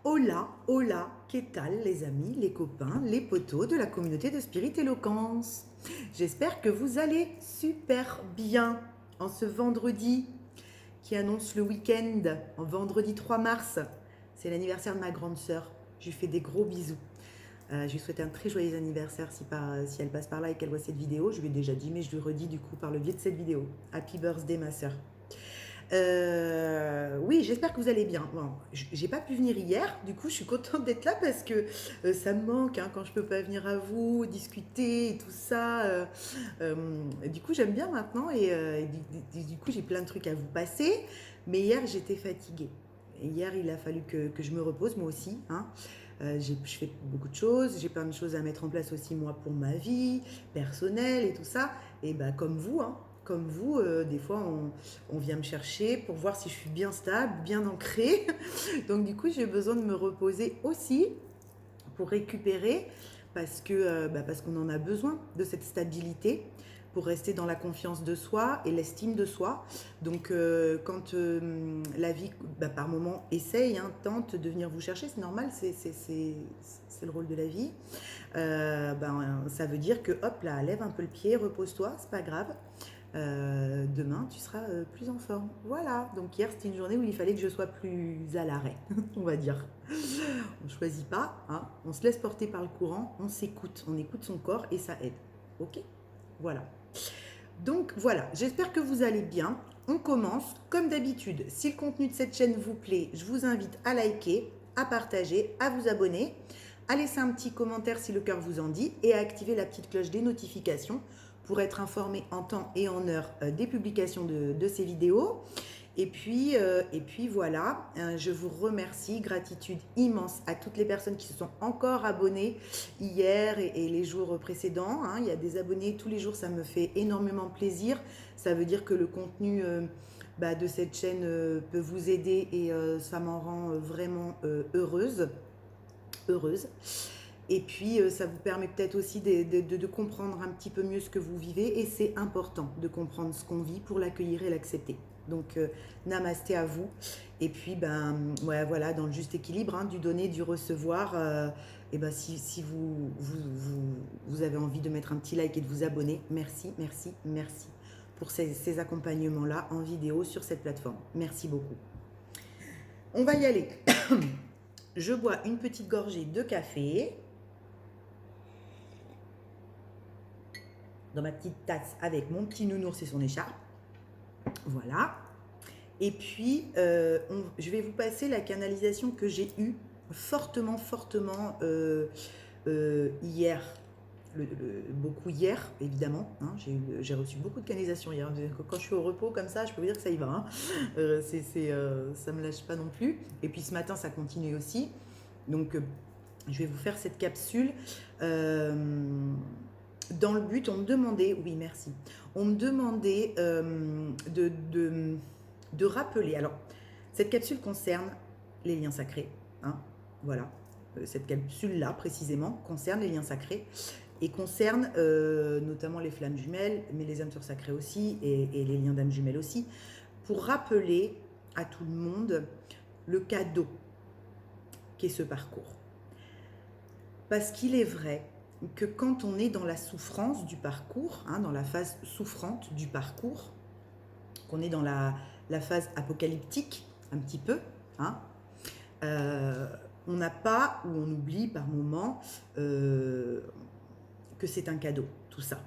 Hola, hola, qu'est-ce tal les amis, les copains, les potos de la communauté de Spirit Éloquence. J'espère que vous allez super bien en ce vendredi qui annonce le week-end, en vendredi 3 mars. C'est l'anniversaire de ma grande sœur. Je lui fais des gros bisous. Je lui souhaite un très joyeux anniversaire si elle passe par là et qu'elle voit cette vidéo. Je lui ai déjà dit, mais je lui redis du coup par le biais de cette vidéo. Happy birthday ma sœur. Oui, j'espère que vous allez bien. Bon, j'ai pas pu venir hier, du coup je suis contente d'être là parce que ça me manque hein, quand je peux pas venir à vous, discuter et tout ça. Du coup j'aime bien maintenant et du coup j'ai plein de trucs à vous passer. Mais hier j'étais fatiguée. Et hier il a fallu que je me repose moi aussi. Hein. Je fais beaucoup de choses, j'ai plein de choses à mettre en place aussi moi pour ma vie personnelle et tout ça. Et bah comme vous, hein, comme vous, des fois on vient me chercher pour voir si je suis bien stable, bien ancrée. Donc du coup, j'ai besoin de me reposer aussi pour récupérer parce qu'on en a besoin de cette stabilité pour rester dans la confiance de soi et l'estime de soi. Donc quand la vie, par moment, essaye, hein, tente de venir vous chercher, c'est normal, c'est le rôle de la vie. Ça veut dire que hop là, lève un peu le pied, repose-toi, c'est pas grave. Demain, tu seras plus en forme. Voilà. Donc hier, c'était une journée où il fallait que je sois plus à l'arrêt, on va dire. On ne choisit pas, hein. On se laisse porter par le courant, on écoute son corps et ça aide. Ok. Voilà. Donc voilà, j'espère que vous allez bien. On commence comme d'habitude. Si le contenu de cette chaîne vous plaît, je vous invite à liker, à partager, à vous abonner, à laisser un petit commentaire si le cœur vous en dit et à activer la petite cloche des notifications pour être informé en temps et en heure des publications de ces vidéos. Et puis voilà, je vous remercie, gratitude immense à toutes les personnes qui se sont encore abonnées hier et les jours précédents. Hein. Il y a des abonnés tous les jours, ça me fait énormément plaisir. Ça veut dire que le contenu de cette chaîne peut vous aider et ça m'en rend vraiment heureuse. Et puis, ça vous permet peut-être aussi de comprendre un petit peu mieux ce que vous vivez. Et c'est important de comprendre ce qu'on vit pour l'accueillir et l'accepter. Donc, namasté à vous. Et puis, ouais, voilà, dans le juste équilibre, hein, du donner, du recevoir. Si vous avez envie de mettre un petit like et de vous abonner, merci, merci, merci pour ces accompagnements-là en vidéo sur cette plateforme. Merci beaucoup. On va y aller. Je bois une petite gorgée de café dans ma petite tasse avec mon petit nounours et son écharpe. Voilà. Et puis, je vais vous passer la canalisation que j'ai eue fortement hier. Beaucoup hier, évidemment. Hein, j'ai reçu beaucoup de canalisations hier. Quand je suis au repos comme ça, je peux vous dire que ça y va. Hein. Ça ne me lâche pas non plus. Et puis ce matin, ça continue aussi. Donc, je vais vous faire cette capsule. Dans le but, on me demandait, oui merci, on me demandait de rappeler. Alors, cette capsule concerne les liens sacrés. Hein, voilà. Cette capsule-là, précisément, concerne les liens sacrés et concerne notamment les flammes jumelles, mais les âmes sœurs sacrées aussi et les liens d'âmes jumelles aussi, pour rappeler à tout le monde le cadeau qu'est ce parcours. Parce qu'il est vrai que quand on est dans la souffrance du parcours, hein, dans la phase souffrante du parcours, qu'on est dans la phase apocalyptique, un petit peu, hein, on n'a pas, ou on oublie par moment, que c'est un cadeau, tout ça.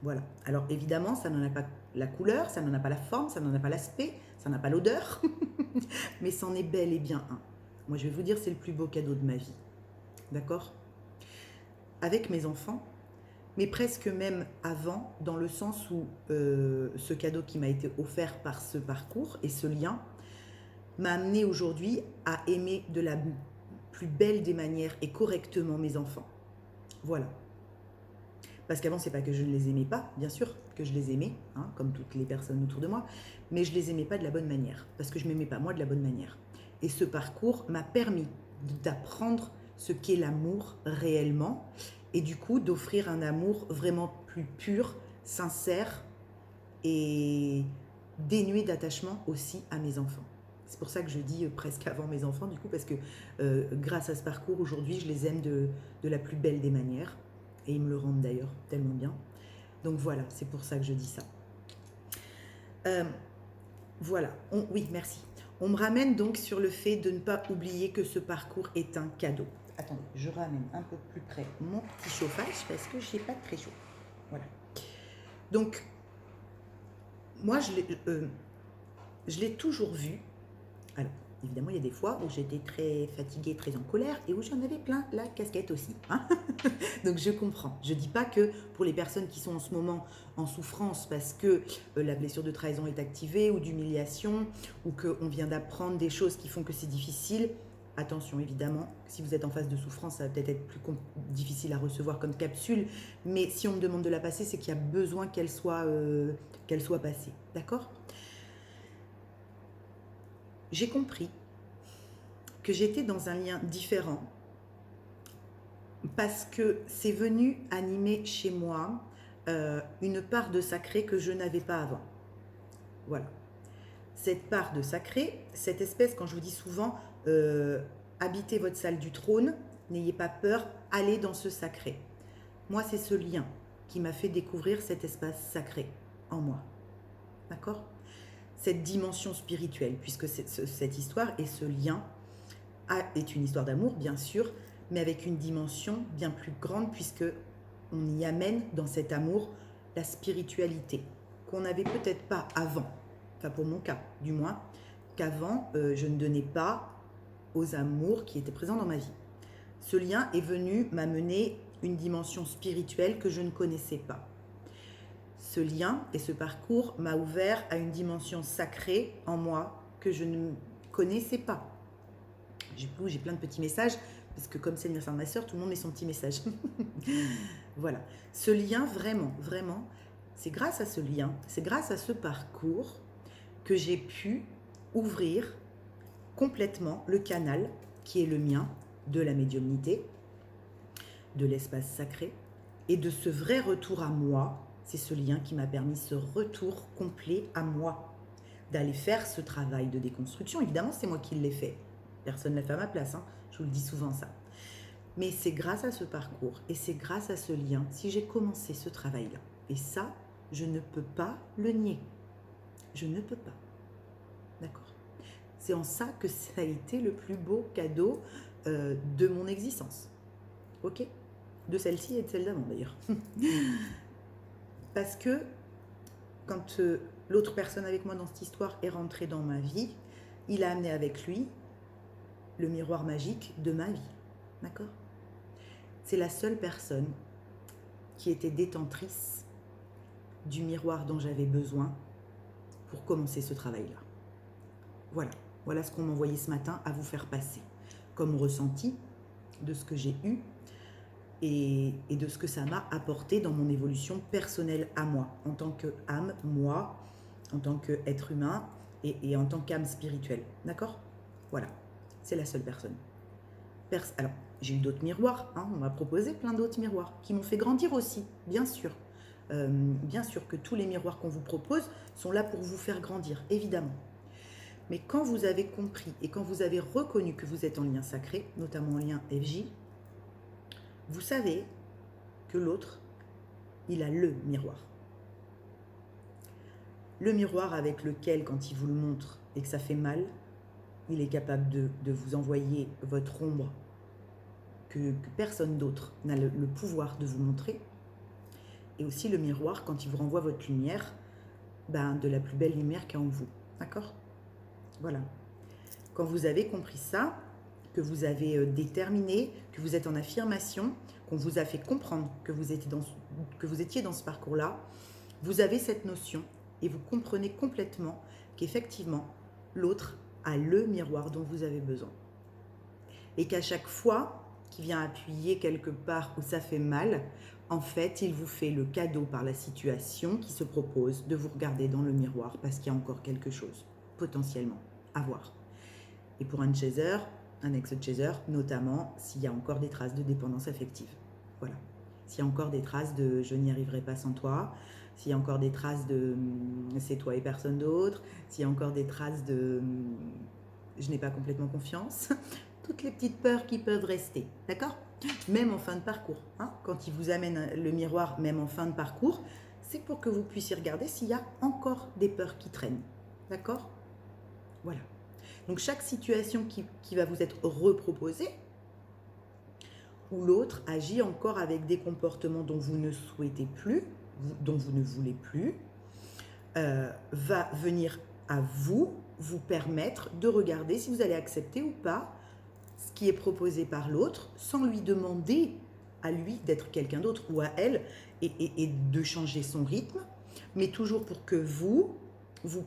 Voilà. Alors évidemment, ça n'en a pas la couleur, ça n'en a pas la forme, ça n'en a pas l'aspect, ça n'a pas l'odeur, mais c'en est bel et bien un. Moi, je vais vous dire, c'est le plus beau cadeau de ma vie. D'accord ? Avec mes enfants, mais presque même avant, dans le sens où ce cadeau qui m'a été offert par ce parcours et ce lien m'a amené aujourd'hui à aimer de la plus belle des manières et correctement mes enfants. Voilà. Parce qu'avant, c'est pas que je ne les aimais pas, bien sûr que je les aimais, hein, comme toutes les personnes autour de moi, mais je les aimais pas de la bonne manière, parce que je m'aimais pas moi de la bonne manière. Et ce parcours m'a permis d'apprendre ce qu'est l'amour réellement, et du coup d'offrir un amour vraiment plus pur, sincère et dénué d'attachement aussi à mes enfants. C'est pour ça que je dis presque avant mes enfants, du coup, parce que grâce à ce parcours, aujourd'hui, je les aime de la plus belle des manières. Et ils me le rendent d'ailleurs tellement bien. Donc voilà, c'est pour ça que je dis ça. Voilà, oui, merci. On me ramène donc sur le fait de ne pas oublier que ce parcours est un cadeau. Attendez, je ramène un peu plus près mon petit chauffage parce que je n'ai pas très chaud. Voilà. Donc, moi, je l'ai toujours vu. Alors, évidemment, il y a des fois où j'étais très fatiguée, très en colère et où j'en avais plein la casquette aussi. Hein. Donc, je comprends. Je ne dis pas que pour les personnes qui sont en ce moment en souffrance parce que la blessure de trahison est activée ou d'humiliation ou qu'on vient d'apprendre des choses qui font que c'est difficile. Attention, évidemment, si vous êtes en phase de souffrance, ça va peut-être être plus difficile à recevoir comme capsule. Mais si on me demande de la passer, c'est qu'il y a besoin qu'elle soit passée. D'accord ? J'ai compris que j'étais dans un lien différent parce que c'est venu animer chez moi une part de sacré que je n'avais pas avant. Voilà. Cette part de sacré, cette espèce, quand je vous dis souvent, habitez votre salle du trône, n'ayez pas peur, allez dans ce sacré. Moi, c'est ce lien qui m'a fait découvrir cet espace sacré en moi. D'accord ? Cette dimension spirituelle, puisque cette histoire et ce lien est une histoire d'amour, bien sûr, mais avec une dimension bien plus grande, puisque on y amène dans cet amour la spiritualité, qu'on n'avait peut-être pas avant, enfin pour mon cas du moins, qu'avant je ne donnais pas aux amours qui étaient présents dans ma vie. Ce lien est venu m'amener une dimension spirituelle que je ne connaissais pas. Ce lien et ce parcours m'a ouvert à une dimension sacrée en moi que je ne connaissais pas. J'ai plein de petits messages, parce que comme c'est l'anniversaire de ma sœur, tout le monde met son petit message. Voilà. Ce lien, vraiment, vraiment, c'est grâce à ce lien, c'est grâce à ce parcours que j'ai pu ouvrir complètement le canal qui est le mien de la médiumnité, de l'espace sacré et de ce vrai retour à moi. C'est ce lien qui m'a permis ce retour complet à moi, d'aller faire ce travail de déconstruction. Évidemment, c'est moi qui l'ai fait. Personne ne l'a fait à ma place, hein. Je vous le dis souvent ça. Mais c'est grâce à ce parcours et c'est grâce à ce lien si j'ai commencé ce travail-là. Et ça, je ne peux pas le nier. Je ne peux pas. D'accord ? C'est en ça que ça a été le plus beau cadeau de mon existence. Ok ? De celle-ci et de celle d'avant d'ailleurs. Parce que quand l'autre personne avec moi dans cette histoire est rentrée dans ma vie, il a amené avec lui le miroir magique de ma vie. D'accord ? C'est la seule personne qui était détentrice du miroir dont j'avais besoin pour commencer ce travail-là. Voilà ce qu'on m'a envoyé ce matin à vous faire passer comme ressenti de ce que j'ai eu et de ce que ça m'a apporté dans mon évolution personnelle à moi, en tant qu'âme, moi, en tant qu'être humain et en tant qu'âme spirituelle. D'accord ? Voilà, c'est la seule personne. Alors, j'ai eu d'autres miroirs, hein, on m'a proposé plein d'autres miroirs qui m'ont fait grandir aussi, bien sûr. Bien sûr que tous les miroirs qu'on vous propose sont là pour vous faire grandir, évidemment. Mais quand vous avez compris et quand vous avez reconnu que vous êtes en lien sacré, notamment en lien FJ, vous savez que l'autre, il a le miroir. Le miroir avec lequel, quand il vous le montre et que ça fait mal, il est capable de vous envoyer votre ombre que personne d'autre n'a le pouvoir de vous montrer. Et aussi le miroir, quand il vous renvoie votre lumière, de la plus belle lumière qu'il y a en vous. D'accord ? Voilà. Quand vous avez compris ça, que vous avez déterminé, que vous êtes en affirmation, qu'on vous a fait comprendre que vous étiez dans ce parcours-là, vous avez cette notion et vous comprenez complètement qu'effectivement, l'autre a le miroir dont vous avez besoin. Et qu'à chaque fois qu'il vient appuyer quelque part où ça fait mal, en fait, il vous fait le cadeau par la situation qui se propose de vous regarder dans le miroir parce qu'il y a encore quelque chose, potentiellement, à voir. Et pour un chaser, un ex-chaser, notamment s'il y a encore des traces de dépendance affective. Voilà. S'il y a encore des traces de je n'y arriverai pas sans toi, s'il y a encore des traces de c'est toi et personne d'autre, s'il y a encore des traces de je n'ai pas complètement confiance, toutes les petites peurs qui peuvent rester, d'accord? Même en fin de parcours, hein, quand il vous amène le miroir, même en fin de parcours, c'est pour que vous puissiez regarder s'il y a encore des peurs qui traînent, d'accord? Voilà. Donc chaque situation qui va vous être reproposée, ou l'autre agit encore avec des comportements dont vous ne souhaitez plus, dont vous ne voulez plus, va venir à vous permettre de regarder si vous allez accepter ou pas ce qui est proposé par l'autre, sans lui demander à lui d'être quelqu'un d'autre ou à elle et de changer son rythme, mais toujours pour que vous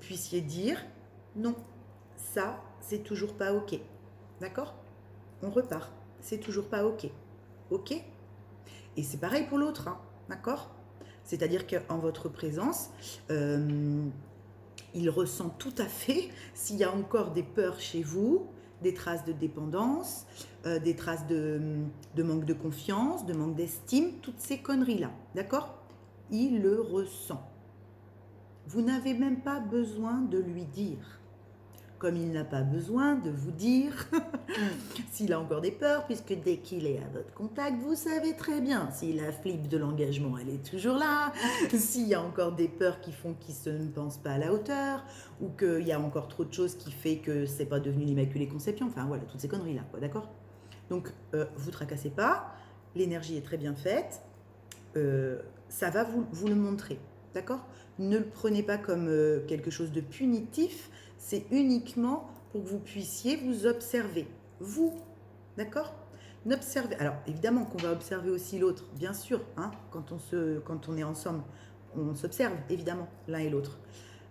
puissiez dire non, ça c'est toujours pas ok, d'accord? On repart, c'est toujours pas ok, ok? Et c'est pareil pour l'autre, hein, d'accord? C'est-à-dire qu'en votre présence, il ressent tout à fait s'il y a encore des peurs chez vous, des traces de dépendance, des traces de manque de confiance, de manque d'estime, toutes ces conneries-là, d'accord? Il le ressent. Vous n'avez même pas besoin de lui dire. Comme il n'a pas besoin de vous dire s'il a encore des peurs, puisque dès qu'il est à votre contact, vous savez très bien si la flip de l'engagement, elle est toujours là, s'il y a encore des peurs qui font qu'il ne pense pas à la hauteur, ou qu'il y a encore trop de choses qui fait que c'est pas devenu l'Immaculée Conception, enfin voilà, toutes ces conneries-là, quoi, d'accord? Donc, vous tracassez pas, l'énergie est très bien faite, ça va vous le montrer, d'accord? Ne le prenez pas comme quelque chose de punitif, c'est uniquement pour que vous puissiez vous observer, vous, d'accord? N'observez, alors évidemment qu'on va observer aussi l'autre, bien sûr, hein, quand on est ensemble, on s'observe évidemment l'un et l'autre.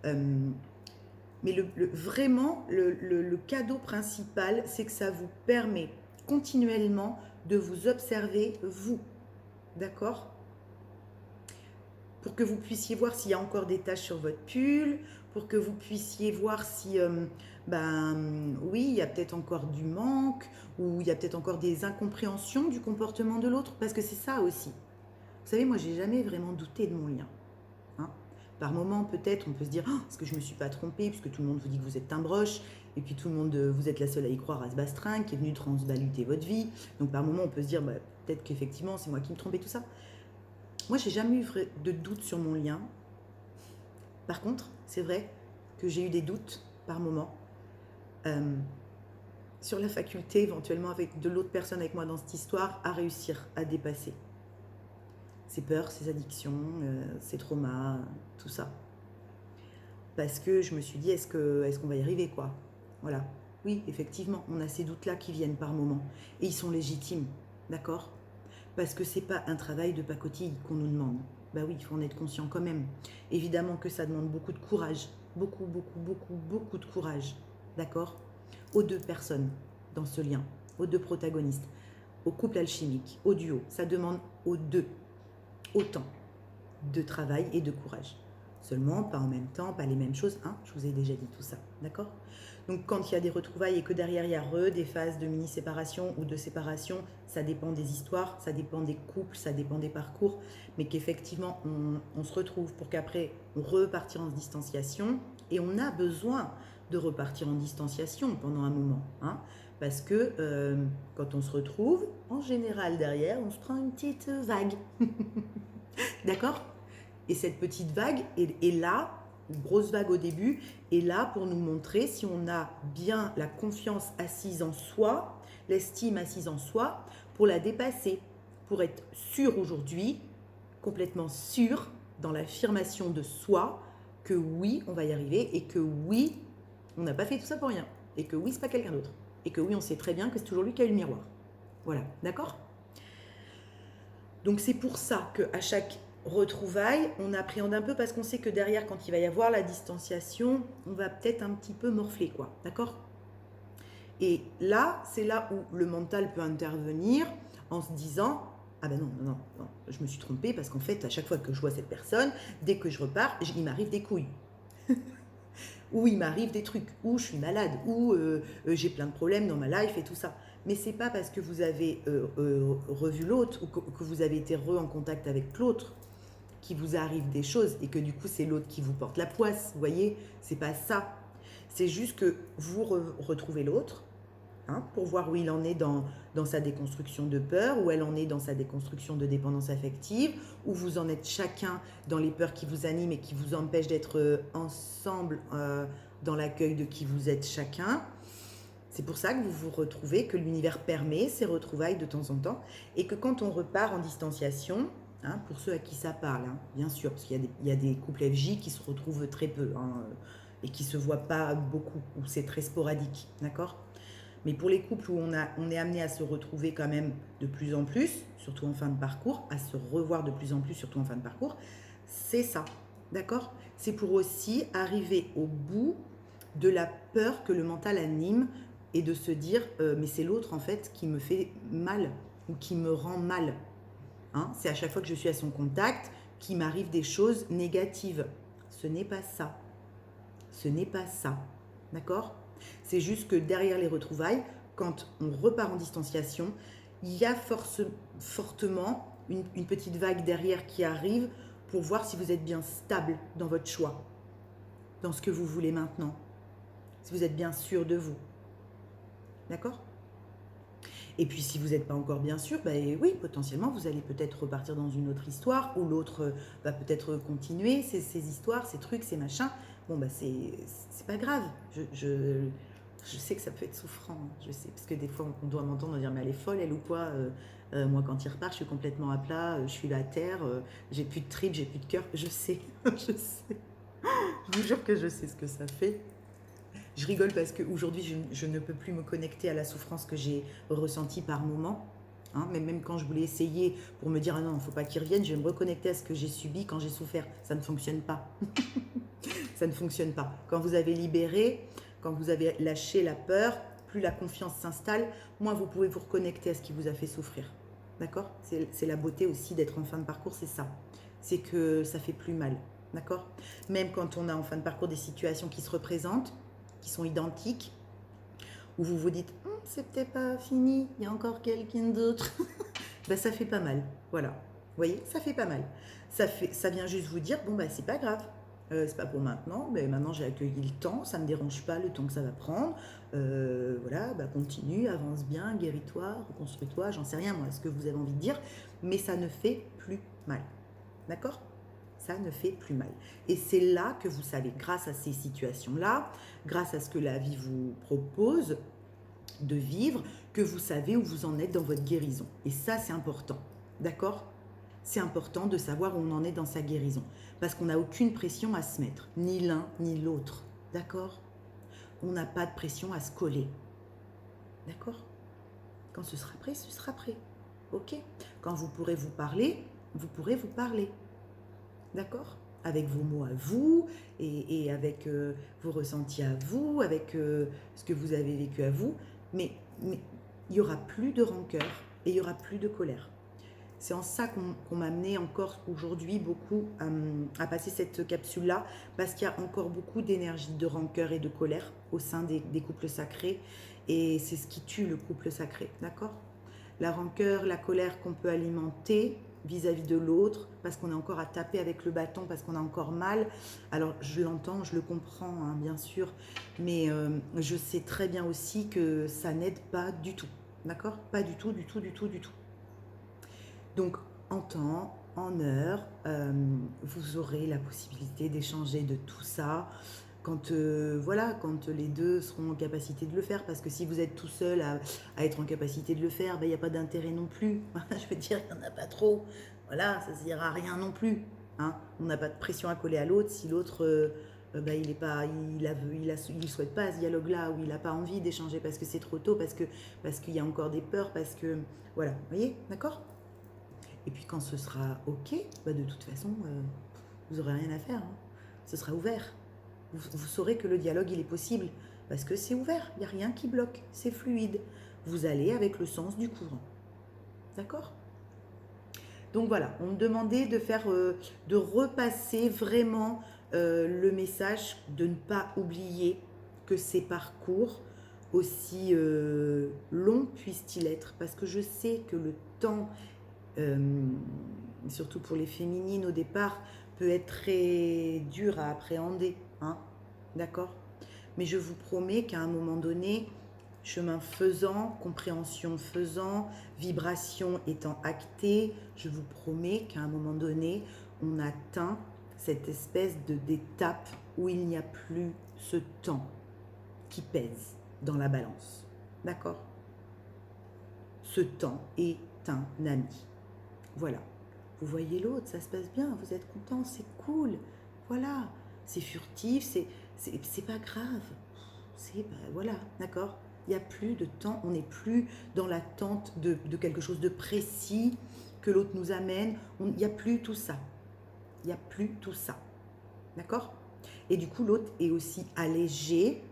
Mais vraiment, le cadeau principal, c'est que ça vous permet continuellement de vous observer, vous, d'accord? Pour que vous puissiez voir s'il y a encore des taches sur votre pull, pour que vous puissiez voir si, oui, il y a peut-être encore du manque, ou il y a peut-être encore des incompréhensions du comportement de l'autre, parce que c'est ça aussi. Vous savez, moi, j'ai jamais vraiment douté de mon lien. Hein. Par moments, peut-être, on peut se dire, oh, est-ce que je me suis pas trompée, puisque tout le monde vous dit que vous êtes un broche, et puis tout le monde, vous êtes la seule à y croire, à se bastringue, qui est venue transvaluter votre vie. Donc par moments, on peut se dire, peut-être qu'effectivement, c'est moi qui me trompais, tout ça. Moi, j'ai jamais eu de doute sur mon lien. Par contre, c'est vrai que j'ai eu des doutes par moment sur la faculté, éventuellement, avec de l'autre personne avec moi dans cette histoire, à réussir à dépasser ses peurs, ses addictions, ses traumas, tout ça. Parce que je me suis dit, est-ce qu'on va y arriver, quoi? Voilà. Oui, effectivement, on a ces doutes-là qui viennent par moment. Et ils sont légitimes, d'accord? Parce que c'est pas un travail de pacotille qu'on nous demande. Bah oui, il faut en être conscient quand même. Évidemment que ça demande beaucoup de courage. Beaucoup, beaucoup, beaucoup, beaucoup de courage. D'accord? Aux deux personnes dans ce lien, aux deux protagonistes, au couple alchimique, au duo. Ça demande aux deux autant de travail et de courage. Seulement, pas en même temps, pas les mêmes choses. Hein, je vous ai déjà dit tout ça. D'accord? Donc quand il y a des retrouvailles et que derrière il y a des phases de mini-séparation ou de séparation, ça dépend des histoires, ça dépend des couples, ça dépend des parcours, mais qu'effectivement on se retrouve pour qu'après on repartir en distanciation, et on a besoin de repartir en distanciation pendant un moment, hein, parce que quand on se retrouve, en général derrière, on se prend une petite vague. D'accord? Et cette petite vague est là, une grosse vague au début, est là pour nous montrer si on a bien la confiance assise en soi, l'estime assise en soi, pour la dépasser, pour être sûr aujourd'hui, complètement sûr dans l'affirmation de soi, que oui, on va y arriver, et que oui, on n'a pas fait tout ça pour rien, et que oui, c'est pas quelqu'un d'autre, et que oui, on sait très bien que c'est toujours lui qui a eu le miroir. Voilà, d'accord? Donc c'est pour ça qu'à chaque retrouvailles, on appréhende un peu parce qu'on sait que derrière, quand il va y avoir la distanciation, on va peut-être un petit peu morfler, quoi, d'accord? Et là, c'est là où le mental peut intervenir en se disant, ah ben non, je me suis trompée parce qu'en fait, à chaque fois que je vois cette personne, dès que je repars, il m'arrive des couilles. Ou il m'arrive des trucs, ou je suis malade, ou j'ai plein de problèmes dans ma life et tout ça. Mais c'est pas parce que vous avez revu l'autre ou que vous avez été en contact avec l'autre qui vous arrive des choses et que du coup c'est l'autre qui vous porte la poisse, vous voyez, c'est pas ça. C'est juste que vous retrouvez l'autre, hein, pour voir où il en est dans sa déconstruction de peur, où elle en est dans sa déconstruction de dépendance affective, où vous en êtes chacun dans les peurs qui vous animent et qui vous empêchent d'être ensemble dans l'accueil de qui vous êtes chacun. C'est pour ça que vous vous retrouvez, que l'univers permet ces retrouvailles de temps en temps, et que quand on repart en distanciation, hein, pour ceux à qui ça parle, hein, bien sûr, parce qu'il y a des couples FJ qui se retrouvent très peu, hein, et qui ne se voient pas beaucoup, où c'est très sporadique, d'accord? Mais pour les couples où on est amené à se retrouver quand même de plus en plus, surtout en fin de parcours, à se revoir de plus en plus, surtout en fin de parcours, c'est ça, d'accord? C'est pour aussi arriver au bout de la peur que le mental anime et de se dire mais c'est l'autre en fait qui me fait mal ou qui me rend mal. Hein, c'est à chaque fois que je suis à son contact qu'il m'arrive des choses négatives. Ce n'est pas ça. Ce n'est pas ça. D'accord? C'est juste que derrière les retrouvailles, quand on repart en distanciation, il y a fortement une petite vague derrière qui arrive pour voir si vous êtes bien stable dans votre choix, dans ce que vous voulez maintenant, si vous êtes bien sûr de vous. D'accord? Et puis si vous n'êtes pas encore bien sûr, ben oui, potentiellement, vous allez peut-être repartir dans une autre histoire, ou l'autre va peut-être continuer ces histoires, ces trucs, ces machins. Bon, bah c'est pas grave. Je sais que ça peut être souffrant, hein, je sais, parce que des fois on doit m'entendre dire mais elle est folle, elle ou quoi. Moi quand il repart, je suis complètement à plat, je suis à terre, j'ai plus de tripes, j'ai plus de cœur. Je sais, je sais. Je vous jure que je sais ce que ça fait. Je rigole parce qu'aujourd'hui, je ne peux plus me connecter à la souffrance que j'ai ressentie par moment. Hein, mais même quand je voulais essayer pour me dire ah non, il ne faut pas qu'il revienne, je vais me reconnecter à ce que j'ai subi quand j'ai souffert. Ça ne fonctionne pas. Ça ne fonctionne pas. Quand vous avez libéré, quand vous avez lâché la peur, plus la confiance s'installe, moins vous pouvez vous reconnecter à ce qui vous a fait souffrir. D'accord? C'est la beauté aussi d'être en fin de parcours, c'est ça. C'est que ça fait plus mal. D'accord? Même quand on a en fin de parcours des situations qui se représentent, qui sont identiques, où vous vous dites c'est peut-être pas fini, il y a encore quelqu'un d'autre, ben, ça fait pas mal. Voilà. Vous voyez, ça fait pas mal. Ça vient juste vous dire bon, ben, c'est pas grave. C'est pas pour maintenant, mais maintenant j'ai accueilli le temps, ça me dérange pas le temps que ça va prendre. Voilà, bah continue, avance bien, guéris-toi, reconstruis-toi, j'en sais rien moi, ce que vous avez envie de dire, mais ça ne fait plus mal. D'accord? Ça ne fait plus mal. Et c'est là que vous savez, grâce à ces situations-là, grâce à ce que la vie vous propose de vivre, que vous savez où vous en êtes dans votre guérison. Et ça, c'est important. D'accord? C'est important de savoir où on en est dans sa guérison. Parce qu'on n'a aucune pression à se mettre, ni l'un ni l'autre. D'accord? On n'a pas de pression à se coller. D'accord? Quand ce sera prêt, ce sera prêt. Ok? Quand vous pourrez vous parler, vous pourrez vous parler. D'accord? Avec vos mots à vous et avec vos ressentis à vous, avec ce que vous avez vécu à vous. Mais il n'y aura plus de rancœur et il n'y aura plus de colère. C'est en ça qu'on m'a amené encore aujourd'hui beaucoup à passer cette capsule-là, parce qu'il y a encore beaucoup d'énergie, de rancœur et de colère au sein des couples sacrés. Et c'est ce qui tue le couple sacré, d'accord? La rancœur, la colère qu'on peut alimenter vis-à-vis de l'autre, parce qu'on est encore à taper avec le bâton, parce qu'on a encore mal. Alors je l'entends, je le comprends, hein, bien sûr, mais je sais très bien aussi que ça n'aide pas du tout, d'accord? Pas du tout, du tout, du tout, du tout. Donc en temps, en heure, vous aurez la possibilité d'échanger de tout ça quand, voilà, quand les deux seront en capacité de le faire. Parce que si vous êtes tout seul à être en capacité de le faire, ben, il n'y a pas d'intérêt non plus. Je veux dire, il n'y en a pas trop. Voilà, ça ne sert à rien non plus. Hein. On n'a pas de pression à coller à l'autre. Si l'autre, ben, il souhaite pas ce dialogue-là, ou il n'a pas envie d'échanger parce que c'est trop tôt, parce qu'il y a encore des peurs, parce que... Voilà, vous voyez, d'accord? Et puis quand ce sera OK, bah de toute façon, vous n'aurez rien à faire. Hein. Ce sera ouvert. Vous saurez que le dialogue, il est possible. Parce que c'est ouvert, il n'y a rien qui bloque, c'est fluide. Vous allez avec le sens du courant. D'accord? Donc voilà, on me demandait de repasser vraiment le message, de ne pas oublier que ces parcours, aussi longs puissent-ils être, parce que je sais que le temps surtout pour les féminines au départ, peut être très dur à appréhender, hein, d'accord? mais je vous promets qu'à un moment donné, chemin faisant, compréhension faisant, vibration étant actée, je vous promets qu'à un moment donné, on atteint cette espèce d'étape où il n'y a plus ce temps qui pèse dans la balance. D'accord? Ce temps est un ami. Voilà. Vous voyez l'autre, ça se passe bien, vous êtes content, c'est cool. Voilà. C'est furtif, c'est pas grave. Voilà, d'accord? Il n'y a plus de temps, on n'est plus dans l'attente de quelque chose de précis que l'autre nous amène. Il n'y a plus tout ça. Il n'y a plus tout ça. D'accord? Et du coup, l'autre est aussi allégé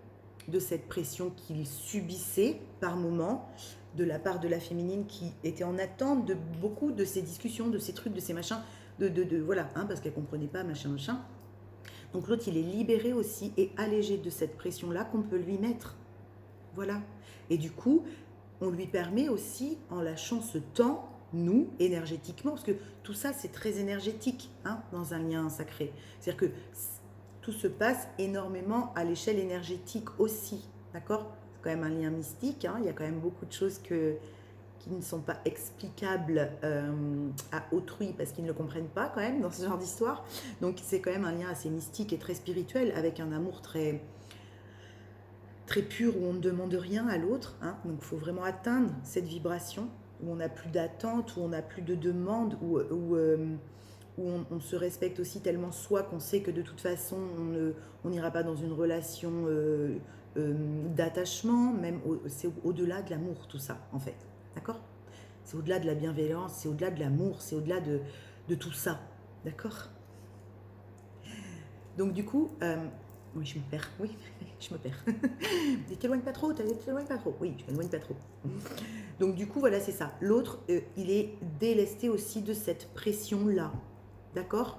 de cette pression qu'il subissait par moments de la part de la féminine qui était en attente de beaucoup de ces discussions, de ces trucs, de ces machins, voilà, hein, parce qu'elle ne comprenait pas, machin. Donc l'autre, il est libéré aussi et allégé de cette pression-là qu'on peut lui mettre. Voilà. Et du coup, on lui permet aussi, en lâchant ce temps, nous, énergétiquement, parce que tout ça, c'est très énergétique, hein, dans un lien sacré. C'est-à-dire que tout se passe énormément à l'échelle énergétique aussi, d'accord? C'est quand même un lien mystique, hein, il y a quand même beaucoup de choses qui ne sont pas explicables à autrui parce qu'ils ne le comprennent pas quand même dans ce genre d'histoire. Donc c'est quand même un lien assez mystique et très spirituel avec un amour très, très pur où on ne demande rien à l'autre. Hein. Donc il faut vraiment atteindre cette vibration où on n'a plus d'attente, où on n'a plus de demande, où on se respecte aussi tellement soi qu'on sait que de toute façon on n'ira pas dans une relation d'attachement, même c'est au-delà de l'amour tout ça en fait. D'accord? C'est au-delà de la bienveillance, c'est au-delà de l'amour, c'est au-delà de tout ça. D'accord? Donc du coup, oui, je me perds. Oui, je me perds. Mais t'éloignes pas trop, t'éloignes pas trop. Oui, je m'éloigne pas trop. Donc du coup, voilà, c'est ça. L'autre, il est délesté aussi de cette pression-là. D'accord?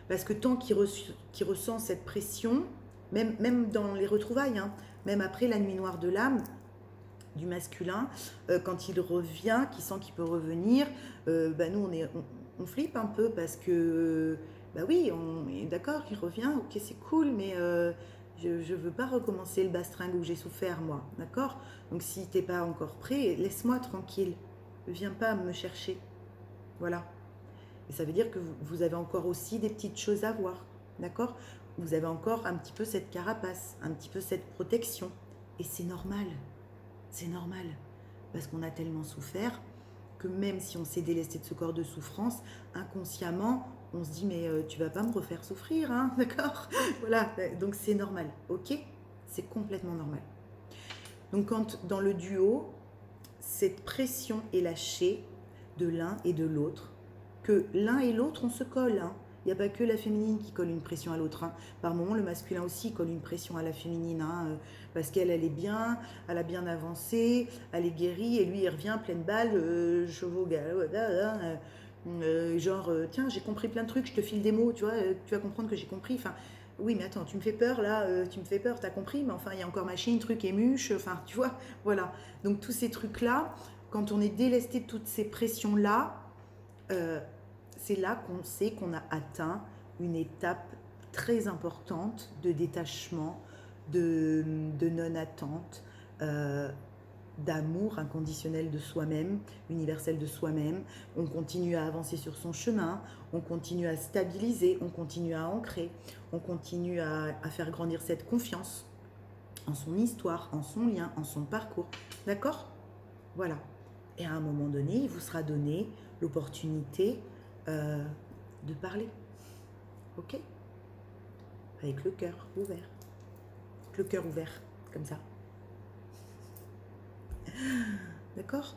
Parce que tant qu'il ressent cette pression, même dans les retrouvailles, hein, même après la nuit noire de l'âme, du masculin, quand il revient, qu'il sent qu'il peut revenir, nous on flippe un peu parce que oui, on est d'accord qu'il revient, ok c'est cool, mais je veux pas recommencer le bastringue où j'ai souffert moi, d'accord? Donc si t'es pas encore prêt, laisse-moi tranquille, viens pas me chercher, voilà. Et ça veut dire que vous avez encore aussi des petites choses à voir, d'accord? Vous avez encore un petit peu cette carapace, un petit peu cette protection, et c'est normal. C'est normal, parce qu'on a tellement souffert que même si on s'est délesté de ce corps de souffrance, inconsciemment, on se dit mais tu vas pas me refaire souffrir, hein, d'accord? Voilà, donc c'est normal, ok? C'est complètement normal. Donc quand dans le duo, cette pression est lâchée de l'un et de l'autre, que l'un et l'autre on se colle, hein. Il n'y a pas que la féminine qui colle une pression à l'autre. Hein. Par moment, le masculin aussi colle une pression à la féminine. Hein, parce qu'elle, elle est bien, elle a bien avancé, elle est guérie, et lui, il revient pleine balle, chevaux galop, tiens, j'ai compris plein de trucs, je te file des mots, tu vois, tu vas comprendre que j'ai compris. Enfin, oui, mais attends, tu me fais peur, là, tu me fais peur, t'as compris, mais enfin, il y a encore machine, truc et muche, enfin, tu vois, voilà. Donc, tous ces trucs-là, quand on est délesté de toutes ces pressions-là, c'est là qu'on sait qu'on a atteint une étape très importante de détachement, de non-attente, d'amour inconditionnel de soi-même, universel de soi-même. On continue à avancer sur son chemin, on continue à stabiliser, on continue à ancrer, on continue à faire grandir cette confiance en son histoire, en son lien, en son parcours. D'accord? Voilà. Et à un moment donné, il vous sera donné l'opportunité de parler. Ok? Avec le cœur ouvert. Le cœur ouvert, comme ça. D'accord?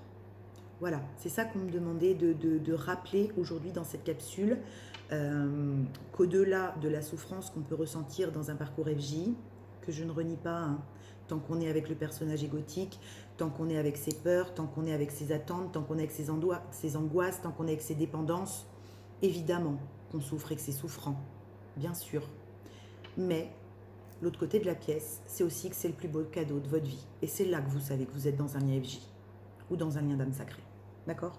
Voilà, c'est ça qu'on me demandait de rappeler aujourd'hui dans cette capsule, qu'au-delà de la souffrance qu'on peut ressentir dans un parcours FJ, que je ne renie pas, hein, tant qu'on est avec le personnage égotique, tant qu'on est avec ses peurs, tant qu'on est avec ses attentes, tant qu'on est avec ses angoisses, tant qu'on est avec ses dépendances, évidemment qu'on souffre et que c'est souffrant, bien sûr. Mais l'autre côté de la pièce, c'est aussi que c'est le plus beau cadeau de votre vie. Et c'est là que vous savez que vous êtes dans un lien FJ ou dans un lien d'âme sacrée. D'accord?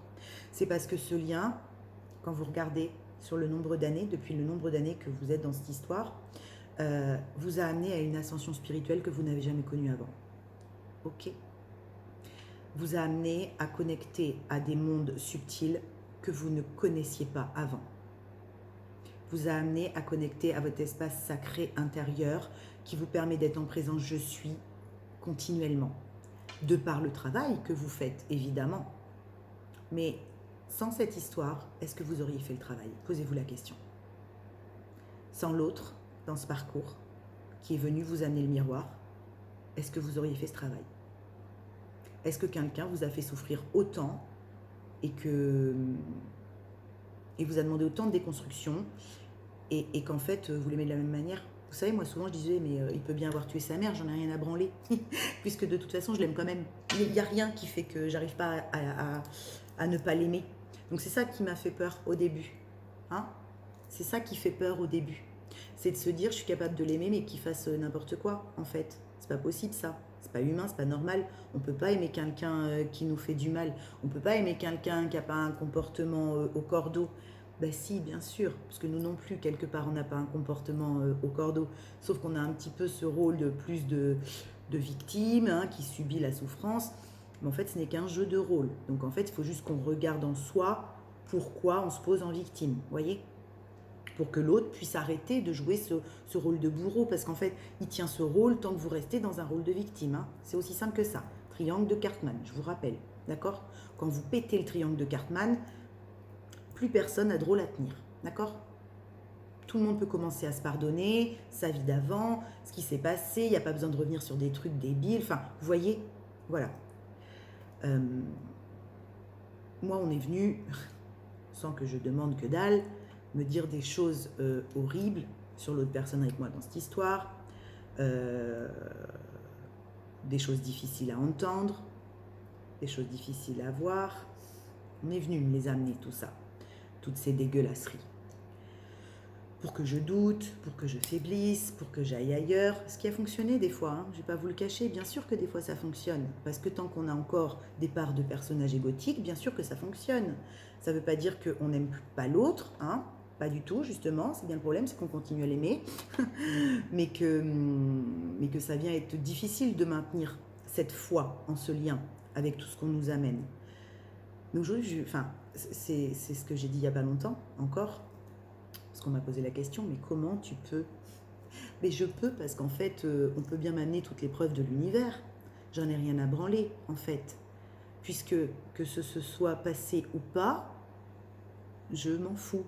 C'est parce que ce lien, quand vous regardez sur le nombre d'années, depuis le nombre d'années que vous êtes dans cette histoire, vous a amené à une ascension spirituelle que vous n'avez jamais connue avant. Ok. Vous a amené à connecter à des mondes subtils que vous ne connaissiez pas avant. Vous a amené à connecter à votre espace sacré intérieur qui vous permet d'être en présence je suis continuellement. De par le travail que vous faites, évidemment. Mais sans cette histoire, est-ce que vous auriez fait le travail? Posez-vous la question. Sans l'autre, dans ce parcours, qui est venu vous amener le miroir, est-ce que vous auriez fait ce travail? Est-ce que quelqu'un vous a fait souffrir autant et vous a demandé autant de déconstruction et qu'en fait, vous l'aimez de la même manière? Vous savez, moi, souvent, je disais, mais il peut bien avoir tué sa mère, j'en ai rien à branler. Puisque de toute façon, je l'aime quand même. Il n'y a rien qui fait que j'arrive pas à ne pas l'aimer. Donc, c'est ça qui m'a fait peur au début. Hein? C'est ça qui fait peur au début. C'est de se dire, je suis capable de l'aimer, mais qu'il fasse n'importe quoi, en fait. C'est pas possible, ça. C'est pas humain, c'est pas normal. On peut pas aimer quelqu'un qui nous fait du mal. On peut pas aimer quelqu'un qui n'a pas un comportement au cordeau. Ben si, bien sûr, parce que nous non plus, quelque part, on n'a pas un comportement au cordeau. Sauf qu'on a un petit peu ce rôle de plus de victime, hein, qui subit la souffrance. Mais en fait, ce n'est qu'un jeu de rôle. Donc en fait, il faut juste qu'on regarde en soi pourquoi on se pose en victime. Vous voyez? Pour que l'autre puisse arrêter de jouer ce rôle de bourreau. Parce qu'en fait, il tient ce rôle tant que vous restez dans un rôle de victime. Hein. C'est aussi simple que ça. Triangle de Cartman, je vous rappelle. D'accord? Quand vous pétez le triangle de Cartman, plus personne n'a de rôle à tenir. D'accord? Tout le monde peut commencer à se pardonner, sa vie d'avant, ce qui s'est passé, il n'y a pas besoin de revenir sur des trucs débiles. Enfin, vous voyez? Voilà. Moi, on est venu, sans que je demande que dalle, me dire des choses horribles sur l'autre personne avec moi dans cette histoire, des choses difficiles à entendre, des choses difficiles à voir. On est venu me les amener, tout ça, toutes ces dégueulasseries. Pour que je doute, pour que je faiblisse, pour que j'aille ailleurs. Ce qui a fonctionné des fois, hein, je ne vais pas vous le cacher, bien sûr que des fois ça fonctionne. Parce que tant qu'on a encore des parts de personnages égotiques, bien sûr que ça fonctionne. Ça ne veut pas dire qu'on n'aime pas l'autre, hein, pas du tout, justement. C'est bien le problème, c'est qu'on continue à l'aimer. mais que ça vient être difficile de maintenir cette foi en ce lien avec tout ce qu'on nous amène. Mais aujourd'hui, c'est ce que j'ai dit il n'y a pas longtemps, encore. Parce qu'on m'a posé la question, mais comment tu peux? Mais je peux parce qu'en fait, on peut bien m'amener toutes les preuves de l'univers. J'en ai rien à branler, en fait. Puisque que ce se soit passé ou pas, je m'en fous.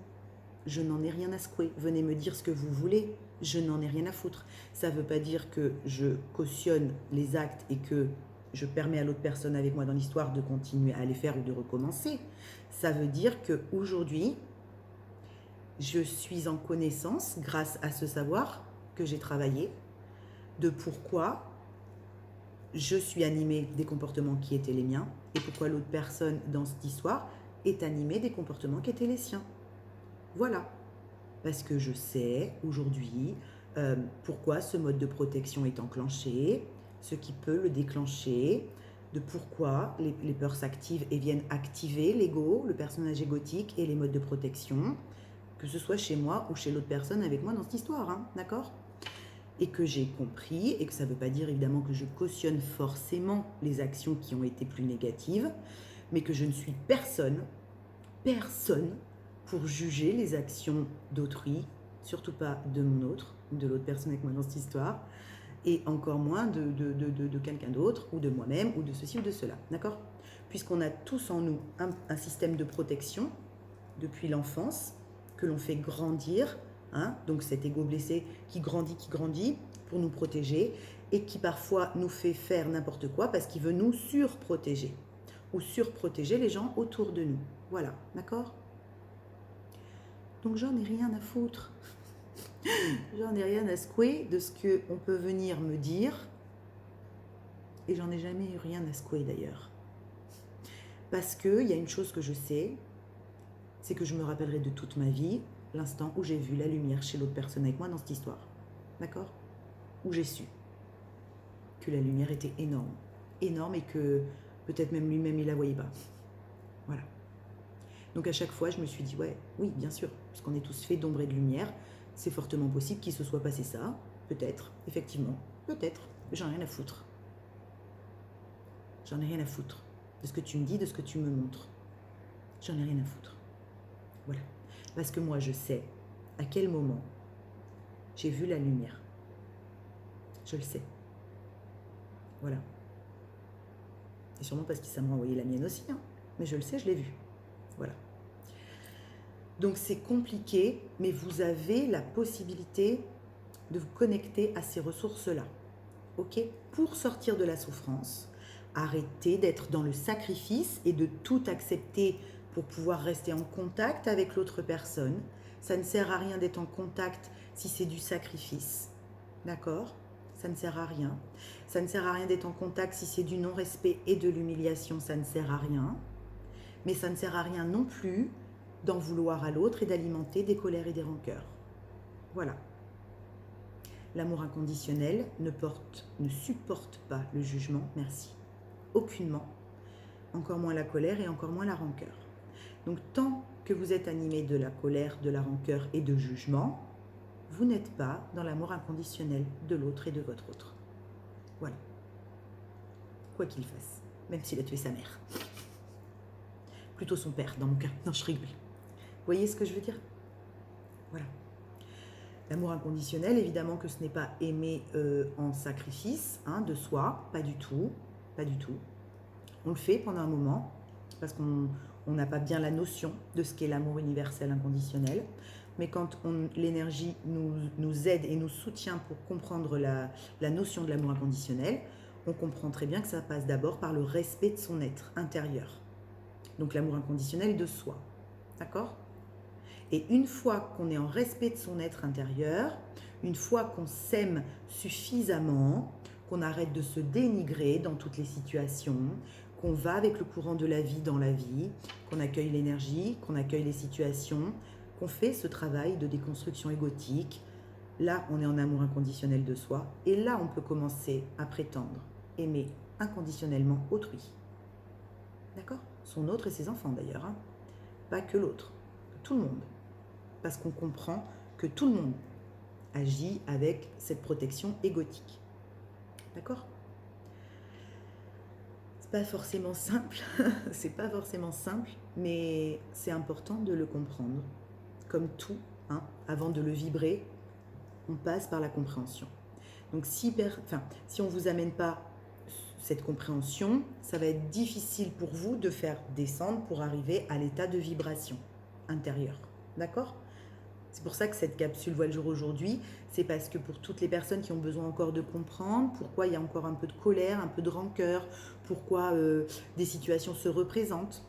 Je n'en ai rien à secouer. Venez me dire ce que vous voulez, je n'en ai rien à foutre. Ça ne veut pas dire que je cautionne les actes et que je permets à l'autre personne avec moi dans l'histoire de continuer à les faire ou de recommencer. Ça veut dire qu'aujourd'hui, je suis en connaissance, grâce à ce savoir que j'ai travaillé, de pourquoi je suis animée des comportements qui étaient les miens et pourquoi l'autre personne dans cette histoire est animée des comportements qui étaient les siens. Voilà. Parce que je sais aujourd'hui pourquoi ce mode de protection est enclenché, ce qui peut le déclencher, de pourquoi les peurs s'activent et viennent activer l'ego, le personnage égotique et les modes de protection, que ce soit chez moi ou chez l'autre personne avec moi dans cette histoire, hein, d'accord? Et que j'ai compris, et que ça ne veut pas dire évidemment que je cautionne forcément les actions qui ont été plus négatives, mais que je ne suis personne pour juger les actions d'autrui, surtout pas de mon autre, de l'autre personne avec moi dans cette histoire, et encore moins de quelqu'un d'autre, ou de moi-même, ou de ceci ou de cela, d'accord? Puisqu'on a tous en nous un système de protection depuis l'enfance, que l'on fait grandir, hein, donc cet ego blessé qui grandit pour nous protéger et qui parfois nous fait faire n'importe quoi parce qu'il veut nous surprotéger ou surprotéger les gens autour de nous. Voilà, d'accord? Donc j'en ai rien à foutre. J'en ai rien à secouer de ce qu'on peut venir me dire et j'en ai jamais eu rien à secouer d'ailleurs. Parce qu'il y a une chose que je sais, c'est que je me rappellerai de toute ma vie l'instant où j'ai vu la lumière chez l'autre personne avec moi dans cette histoire. D'accord? Où j'ai su que la lumière était énorme. Énorme et que peut-être même lui-même, il la voyait pas. Voilà. Donc à chaque fois, je me suis dit, ouais, oui, bien sûr, puisqu'on est tous faits d'ombre et de lumière, C'est fortement possible qu'il se soit passé ça, peut-être, effectivement, peut-être, j'en ai rien à foutre. J'en ai rien à foutre de ce que tu me dis, de ce que tu me montres. J'en ai rien à foutre. Voilà. Parce que moi, je sais à quel moment j'ai vu la lumière. Je le sais. Voilà. Et sûrement parce que ça m'a envoyé la mienne aussi, hein. Mais je le sais, je l'ai vu. Voilà. Donc c'est compliqué, mais vous avez la possibilité de vous connecter à ces ressources-là. Ok ? Pour sortir de la souffrance, arrêtez d'être dans le sacrifice et de tout accepter pour pouvoir rester en contact avec l'autre personne. Ça ne sert à rien d'être en contact si c'est du sacrifice. D'accord ? Ça ne sert à rien. Ça ne sert à rien d'être en contact si c'est du non-respect et de l'humiliation. Ça ne sert à rien. Mais ça ne sert à rien non plus d'en vouloir à l'autre et d'alimenter des colères et des rancœurs. Voilà. L'amour inconditionnel ne supporte pas le jugement, merci. Aucunement. Encore moins la colère et encore moins la rancœur. Donc tant que vous êtes animé de la colère, de la rancœur et de jugement, vous n'êtes pas dans l'amour inconditionnel de l'autre et de votre autre. Voilà. Quoi qu'il fasse, même s'il a tué sa mère. Plutôt son père, dans mon cas. Non, je rigole. Vous voyez ce que je veux dire ? Voilà. L'amour inconditionnel, évidemment que ce n'est pas aimer en sacrifice de soi, pas du tout, pas du tout. On le fait pendant un moment, parce qu'on n'a pas bien la notion de ce qu'est l'amour universel inconditionnel. Mais quand l'énergie nous aide et nous soutient pour comprendre la notion de l'amour inconditionnel, on comprend très bien que ça passe d'abord par le respect de son être intérieur. Donc l'amour inconditionnel de soi. D'accord ? Et une fois qu'on est en respect de son être intérieur, une fois qu'on s'aime suffisamment, qu'on arrête de se dénigrer dans toutes les situations, qu'on va avec le courant de la vie dans la vie, qu'on accueille l'énergie, qu'on accueille les situations, qu'on fait ce travail de déconstruction égotique, là on est en amour inconditionnel de soi, et là on peut commencer à prétendre aimer inconditionnellement autrui. D'accord ? Son autre et ses enfants d'ailleurs, hein. Pas que l'autre, tout le monde. Parce qu'on comprend que tout le monde agit avec cette protection égotique. D'accord ? C'est pas forcément simple, c'est pas forcément simple, mais c'est important de le comprendre. Comme tout, avant de le vibrer, on passe par la compréhension. Donc si on ne vous amène pas cette compréhension, ça va être difficile pour vous de faire descendre pour arriver à l'état de vibration intérieure. D'accord ? C'est pour ça que cette capsule voit le jour aujourd'hui. C'est parce que pour toutes les personnes qui ont besoin encore de comprendre pourquoi il y a encore un peu de colère, un peu de rancœur, pourquoi des situations se représentent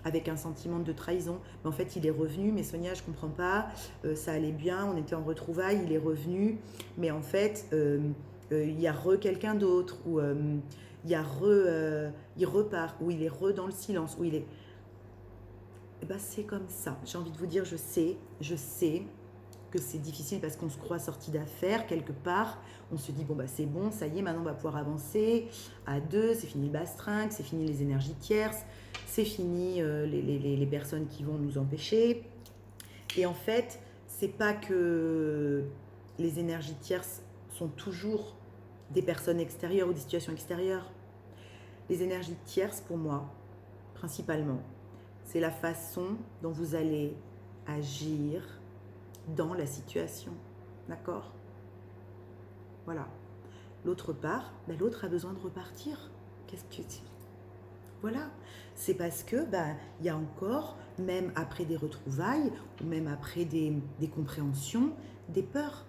avec un sentiment de trahison. Mais en fait, il est revenu, mais Sonia, je ne comprends pas, ça allait bien, on était en retrouvailles, il est revenu, mais en fait, il y a quelqu'un d'autre, ou il repart, ou il est dans le silence, ou il est... Eh ben, c'est comme ça. J'ai envie de vous dire, je sais que c'est difficile parce qu'on se croit sorti d'affaires quelque part. On se dit, bon, bah, c'est bon, ça y est, maintenant on va pouvoir avancer à deux, c'est fini le bastringue, c'est fini les énergies tierces, c'est fini les personnes qui vont nous empêcher. Et en fait, c'est pas que les énergies tierces sont toujours des personnes extérieures ou des situations extérieures. Les énergies tierces, pour moi, principalement, c'est la façon dont vous allez agir dans la situation. D'accord ? Voilà. L'autre part, l'autre a besoin de repartir. Qu'est-ce que tu dis ? Voilà. C'est parce que y a encore, même après des retrouvailles, ou même après des compréhensions, des peurs.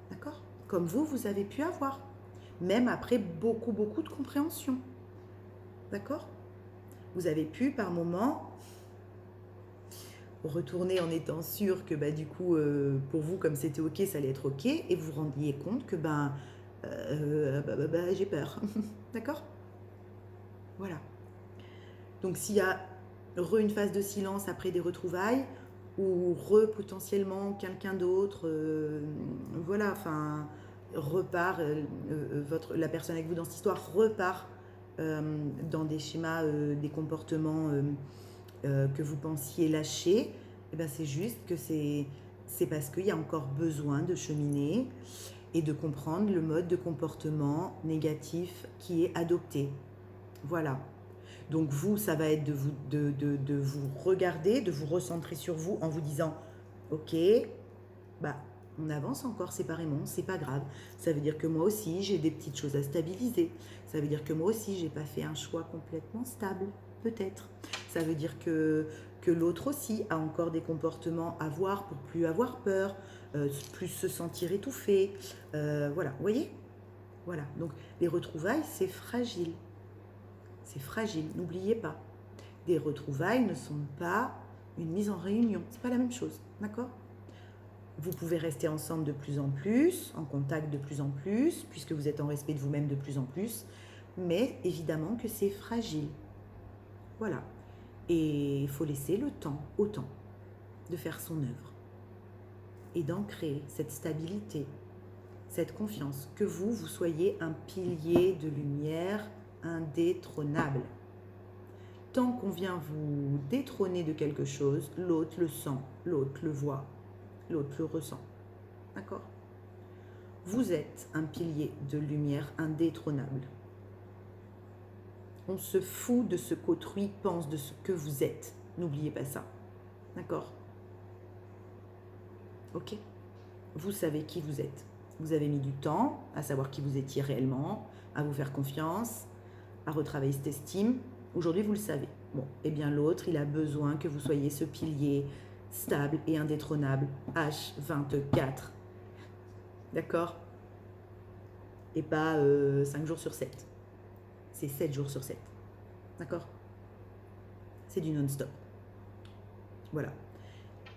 D'accord ? Comme vous avez pu avoir. Même après beaucoup de compréhension. D'accord ? Vous avez pu, par moments, retourner en étant sûr que du coup, pour vous, comme c'était ok, ça allait être ok, et vous vous rendiez compte que j'ai peur. D'accord ? Voilà. Donc s'il y a une phase de silence après des retrouvailles, ou potentiellement quelqu'un d'autre, repart, la personne avec vous dans cette histoire repart dans des schémas, des comportements que vous pensiez lâcher, c'est juste que c'est c'est parce qu'il y a encore besoin de cheminer et de comprendre le mode de comportement négatif qui est adopté. Voilà. Donc vous, ça va être de vous regarder, de vous recentrer sur vous en vous disant « Ok, bah, on avance encore séparément, c'est pas grave. Ça veut dire que moi aussi, j'ai des petites choses à stabiliser. Ça veut dire que moi aussi, j'ai pas fait un choix complètement stable, peut-être. Ça veut dire que l'autre aussi a encore des comportements à voir pour plus avoir peur, plus se sentir étouffé. Voilà, vous voyez? Voilà, donc les retrouvailles, c'est fragile. C'est fragile, n'oubliez pas. Des retrouvailles ne sont pas une mise en réunion, c'est pas la même chose, d'accord? Vous pouvez rester ensemble de plus en plus, en contact de plus en plus, puisque vous êtes en respect de vous-même de plus en plus, mais évidemment que c'est fragile. Voilà. Et il faut laisser le temps au temps de faire son œuvre et d'ancrer cette stabilité, cette confiance, que vous soyez un pilier de lumière indétrônable. Tant qu'on vient vous détrôner de quelque chose, l'autre le sent, l'autre le voit, l'autre le ressent. D'accord? Vous êtes un pilier de lumière indétrônable. On se fout de ce qu'autrui pense de ce que vous êtes. N'oubliez pas ça. D'accord? Ok? Vous savez qui vous êtes. Vous avez mis du temps à savoir qui vous étiez réellement, à vous faire confiance, à retravailler cette estime. Aujourd'hui, vous le savez. Bon, eh bien l'autre, il a besoin que vous soyez ce pilier stable et indétrônable H24. D'accord? Et pas 5 jours sur 7. C'est 7 jours sur 7. D'accord? C'est du non-stop. Voilà.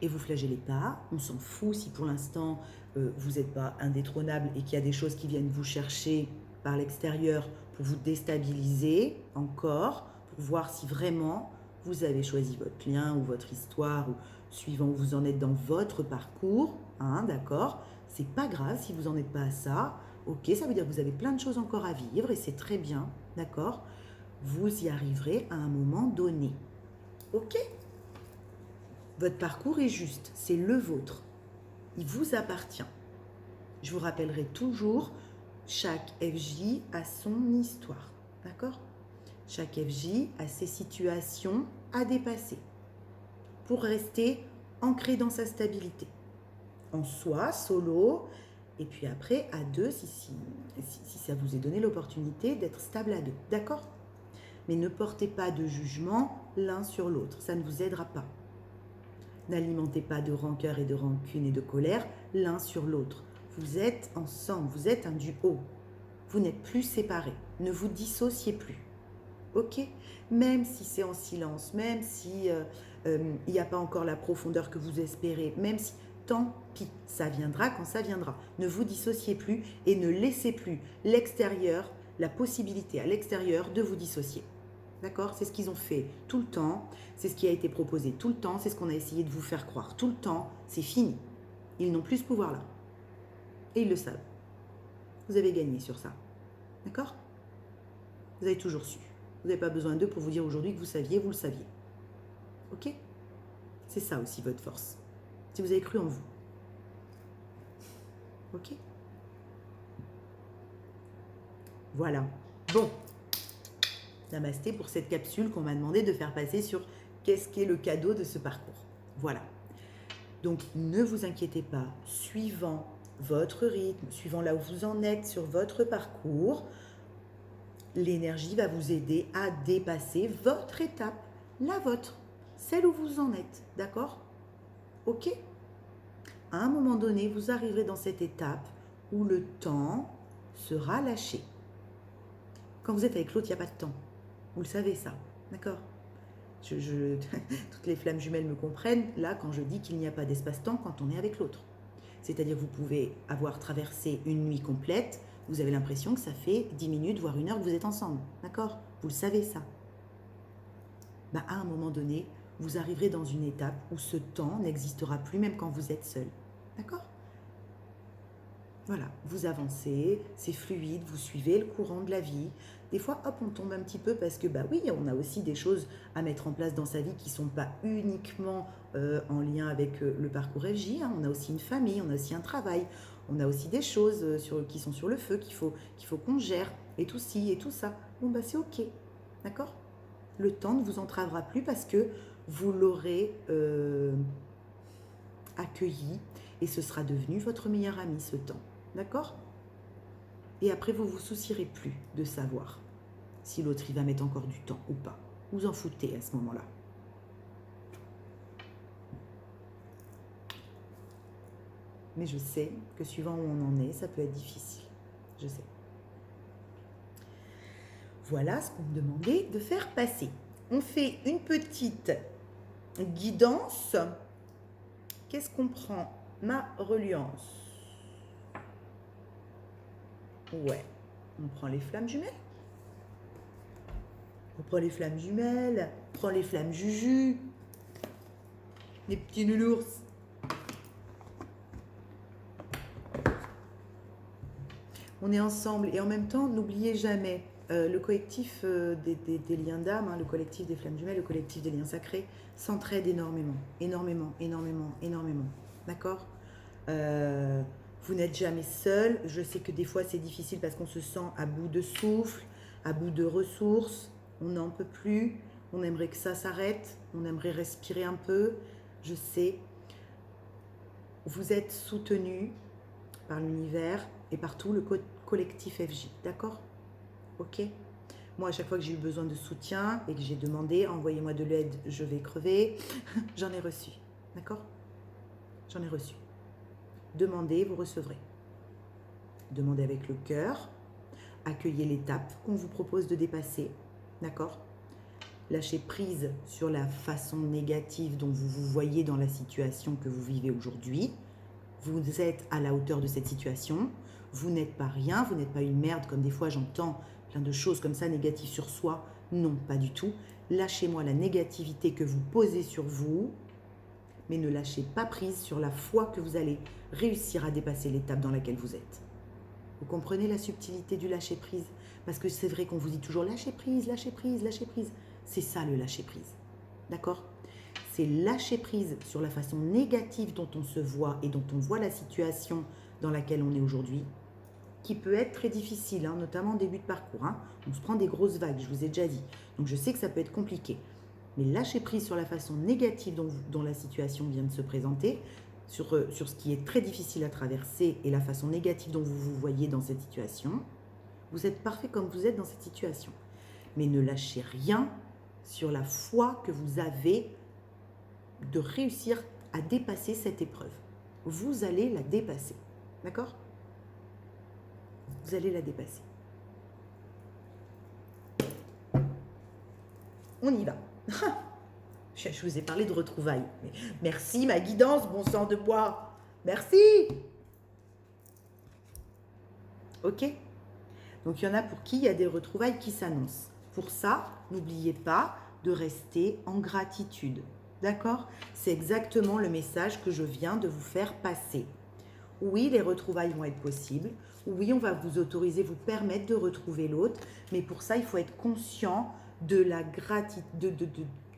Et vous flagellez pas, on s'en fout si pour l'instant vous n'êtes pas indétrônable et qu'il y a des choses qui viennent vous chercher par l'extérieur pour vous déstabiliser encore, pour voir si vraiment vous avez choisi votre lien ou votre histoire, ou suivant où vous en êtes dans votre parcours, hein, d'accord? C'est pas grave si vous n'en êtes pas à ça, ok, ça veut dire que vous avez plein de choses encore à vivre et c'est très bien, d'accord? Vous y arriverez à un moment donné, ok? Votre parcours est juste, c'est le vôtre. Il vous appartient. Je vous rappellerai toujours, chaque FJ a son histoire. D'accord? Chaque FJ a ses situations à dépasser pour rester ancré dans sa stabilité. En soi, solo, et puis après à deux, si ça vous est donné l'opportunité d'être stable à deux. D'accord? Mais ne portez pas de jugement l'un sur l'autre. Ça ne vous aidera pas. N'alimentez pas de rancœur et de rancune et de colère l'un sur l'autre. Vous êtes ensemble, vous êtes un duo. Vous n'êtes plus séparés. Ne vous dissociez plus. Ok? Même si c'est en silence, même si il n'y a pas encore la profondeur que vous espérez, même si tant pis, ça viendra quand ça viendra. Ne vous dissociez plus et ne laissez plus l'extérieur, la possibilité à l'extérieur de vous dissocier. D'accord? C'est ce qu'ils ont fait tout le temps, c'est ce qui a été proposé tout le temps, c'est ce qu'on a essayé de vous faire croire tout le temps, c'est fini. Ils n'ont plus ce pouvoir-là. Et ils le savent. Vous avez gagné sur ça. D'accord? Vous avez toujours su. Vous n'avez pas besoin d'eux pour vous dire aujourd'hui que vous saviez, vous le saviez. Ok? C'est ça aussi votre force. Si vous avez cru en vous. Ok? Voilà. Bon. Namasté pour cette capsule qu'on m'a demandé de faire passer sur qu'est-ce qu'est le cadeau de ce parcours. Voilà. Donc ne vous inquiétez pas, suivant votre rythme, suivant là où vous en êtes sur votre parcours, l'énergie va vous aider à dépasser votre étape, la vôtre, celle où vous en êtes, d'accord? Ok? À un moment donné, vous arriverez dans cette étape où le temps sera lâché. Quand vous êtes avec l'autre, il n'y a pas de temps. Vous le savez ça, d'accord? Toutes les flammes jumelles me comprennent, là, quand je dis qu'il n'y a pas d'espace-temps quand on est avec l'autre. C'est-à-dire que vous pouvez avoir traversé une nuit complète, vous avez l'impression que ça fait 10 minutes, voire 1 heure que vous êtes ensemble, d'accord? Vous le savez ça. Bah, à un moment donné, vous arriverez dans une étape où ce temps n'existera plus même quand vous êtes seul, d'accord? Voilà, vous avancez, c'est fluide, vous suivez le courant de la vie. Des fois, hop, on tombe un petit peu parce que, bah oui, on a aussi des choses à mettre en place dans sa vie qui ne sont pas uniquement en lien avec le parcours FJ. Hein. On a aussi une famille, on a aussi un travail, on a aussi des choses qui sont sur le feu, qu'il faut qu'on gère, et tout ci et tout ça. Bon, bah c'est ok, d'accord? Le temps ne vous entravera plus parce que vous l'aurez accueilli et ce sera devenu votre meilleur ami, ce temps. D'accord? Et après, vous vous soucierez plus de savoir si l'autre il va mettre encore du temps ou pas. Vous en foutez à ce moment-là. Mais je sais que suivant où on en est, ça peut être difficile. Je sais. Voilà ce qu'on me demandait de faire passer. On fait une petite guidance. Qu'est-ce qu'on prend? Ma reliance. Ouais. On prend les flammes jumelles. On prend les flammes jumelles. On prend les flammes juju. Les petits nounours. On est ensemble et en même temps, n'oubliez jamais le collectif des liens d'âme, hein, le collectif des flammes jumelles, le collectif des liens sacrés s'entraide énormément, énormément, énormément, énormément. D'accord? Vous n'êtes jamais seul. Je sais que des fois c'est difficile parce qu'on se sent à bout de souffle, à bout de ressources. On n'en peut plus. On aimerait que ça s'arrête. On aimerait respirer un peu. Je sais. Vous êtes soutenu par l'univers et par tout le collectif FJ. D'accord? Ok? Moi, à chaque fois que j'ai eu besoin de soutien et que j'ai demandé, envoyez-moi de l'aide, je vais crever, j'en ai reçu. D'accord? J'en ai reçu. Demandez, vous recevrez. Demandez avec le cœur. Accueillez l'étape qu'on vous propose de dépasser. D'accord? Lâchez prise sur la façon négative dont vous vous voyez dans la situation que vous vivez aujourd'hui. Vous êtes à la hauteur de cette situation. Vous n'êtes pas rien, vous n'êtes pas une merde, comme des fois j'entends plein de choses comme ça négatives sur soi. Non, pas du tout. Lâchez-moi la négativité que vous posez sur vous, mais ne lâchez pas prise sur la foi que vous allez réussir à dépasser l'étape dans laquelle vous êtes. Vous comprenez la subtilité du lâcher prise? Parce que c'est vrai qu'on vous dit toujours lâcher prise, lâcher prise, lâcher prise. C'est ça le lâcher prise. D'accord? C'est lâcher prise sur la façon négative dont on se voit et dont on voit la situation dans laquelle on est aujourd'hui, qui peut être très difficile, hein, notamment en début de parcours. Hein. On se prend des grosses vagues, je vous ai déjà dit. Donc je sais que ça peut être compliqué. Mais lâcher prise sur la façon négative dont la situation vient de se présenter, sur ce qui est très difficile à traverser et la façon négative dont vous vous voyez dans cette situation, vous êtes parfait comme vous êtes dans cette situation. Mais ne lâchez rien sur la foi que vous avez de réussir à dépasser cette épreuve. Vous allez la dépasser. D'accord? Vous allez la dépasser. On y va. Je vous ai parlé de retrouvailles. Mais merci ma guidance, bon sang de bois. Merci. Ok? Donc il y en a pour qui il y a des retrouvailles qui s'annoncent. Pour ça, n'oubliez pas de rester en gratitude. D'accord? C'est exactement le message que je viens de vous faire passer. Oui, les retrouvailles vont être possibles. Oui, on va vous autoriser, vous permettre de retrouver l'autre. Mais pour ça, il faut être conscient de la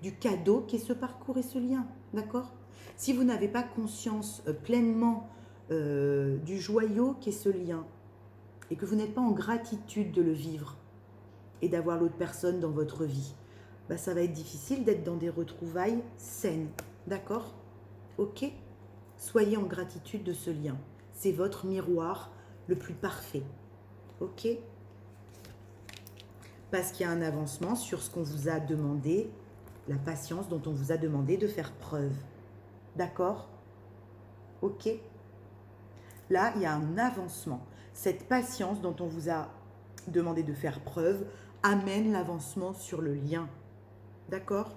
du cadeau qu'est ce parcours et ce lien. D'accord? Si vous n'avez pas conscience pleinement du joyau qu'est ce lien et que vous n'êtes pas en gratitude de le vivre et d'avoir l'autre personne dans votre vie, bah, ça va être difficile d'être dans des retrouvailles saines. D'accord? Ok? Soyez en gratitude de ce lien. C'est votre miroir le plus parfait. Ok? Parce qu'il y a un avancement sur ce qu'on vous a demandé, la patience dont on vous a demandé de faire preuve. D'accord? Ok? Là, il y a un avancement. Cette patience dont on vous a demandé de faire preuve amène l'avancement sur le lien. D'accord?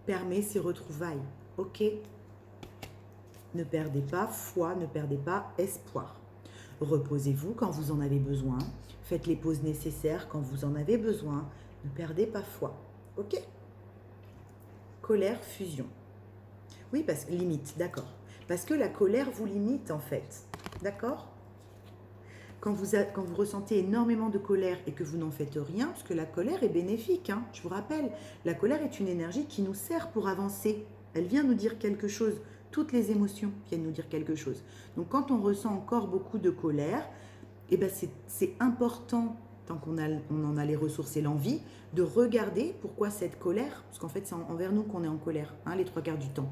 Permet ces retrouvailles. Ok? Ne perdez pas foi, ne perdez pas espoir. Reposez-vous quand vous en avez besoin. Faites les pauses nécessaires quand vous en avez besoin. Ne perdez pas foi. Ok? Colère, fusion. Oui, parce que limite, d'accord. Parce que la colère vous limite en fait. D'accord? quand vous ressentez énormément de colère et que vous n'en faites rien, parce que la colère est bénéfique, hein, je vous rappelle, la colère est une énergie qui nous sert pour avancer. Elle vient nous dire quelque chose. Toutes les émotions viennent nous dire quelque chose. Donc quand on ressent encore beaucoup de colère, eh ben c'est important, tant qu'on en a les ressources et l'envie, de regarder pourquoi cette colère, parce qu'en fait c'est envers nous qu'on est en colère, hein, les 3/4 du temps,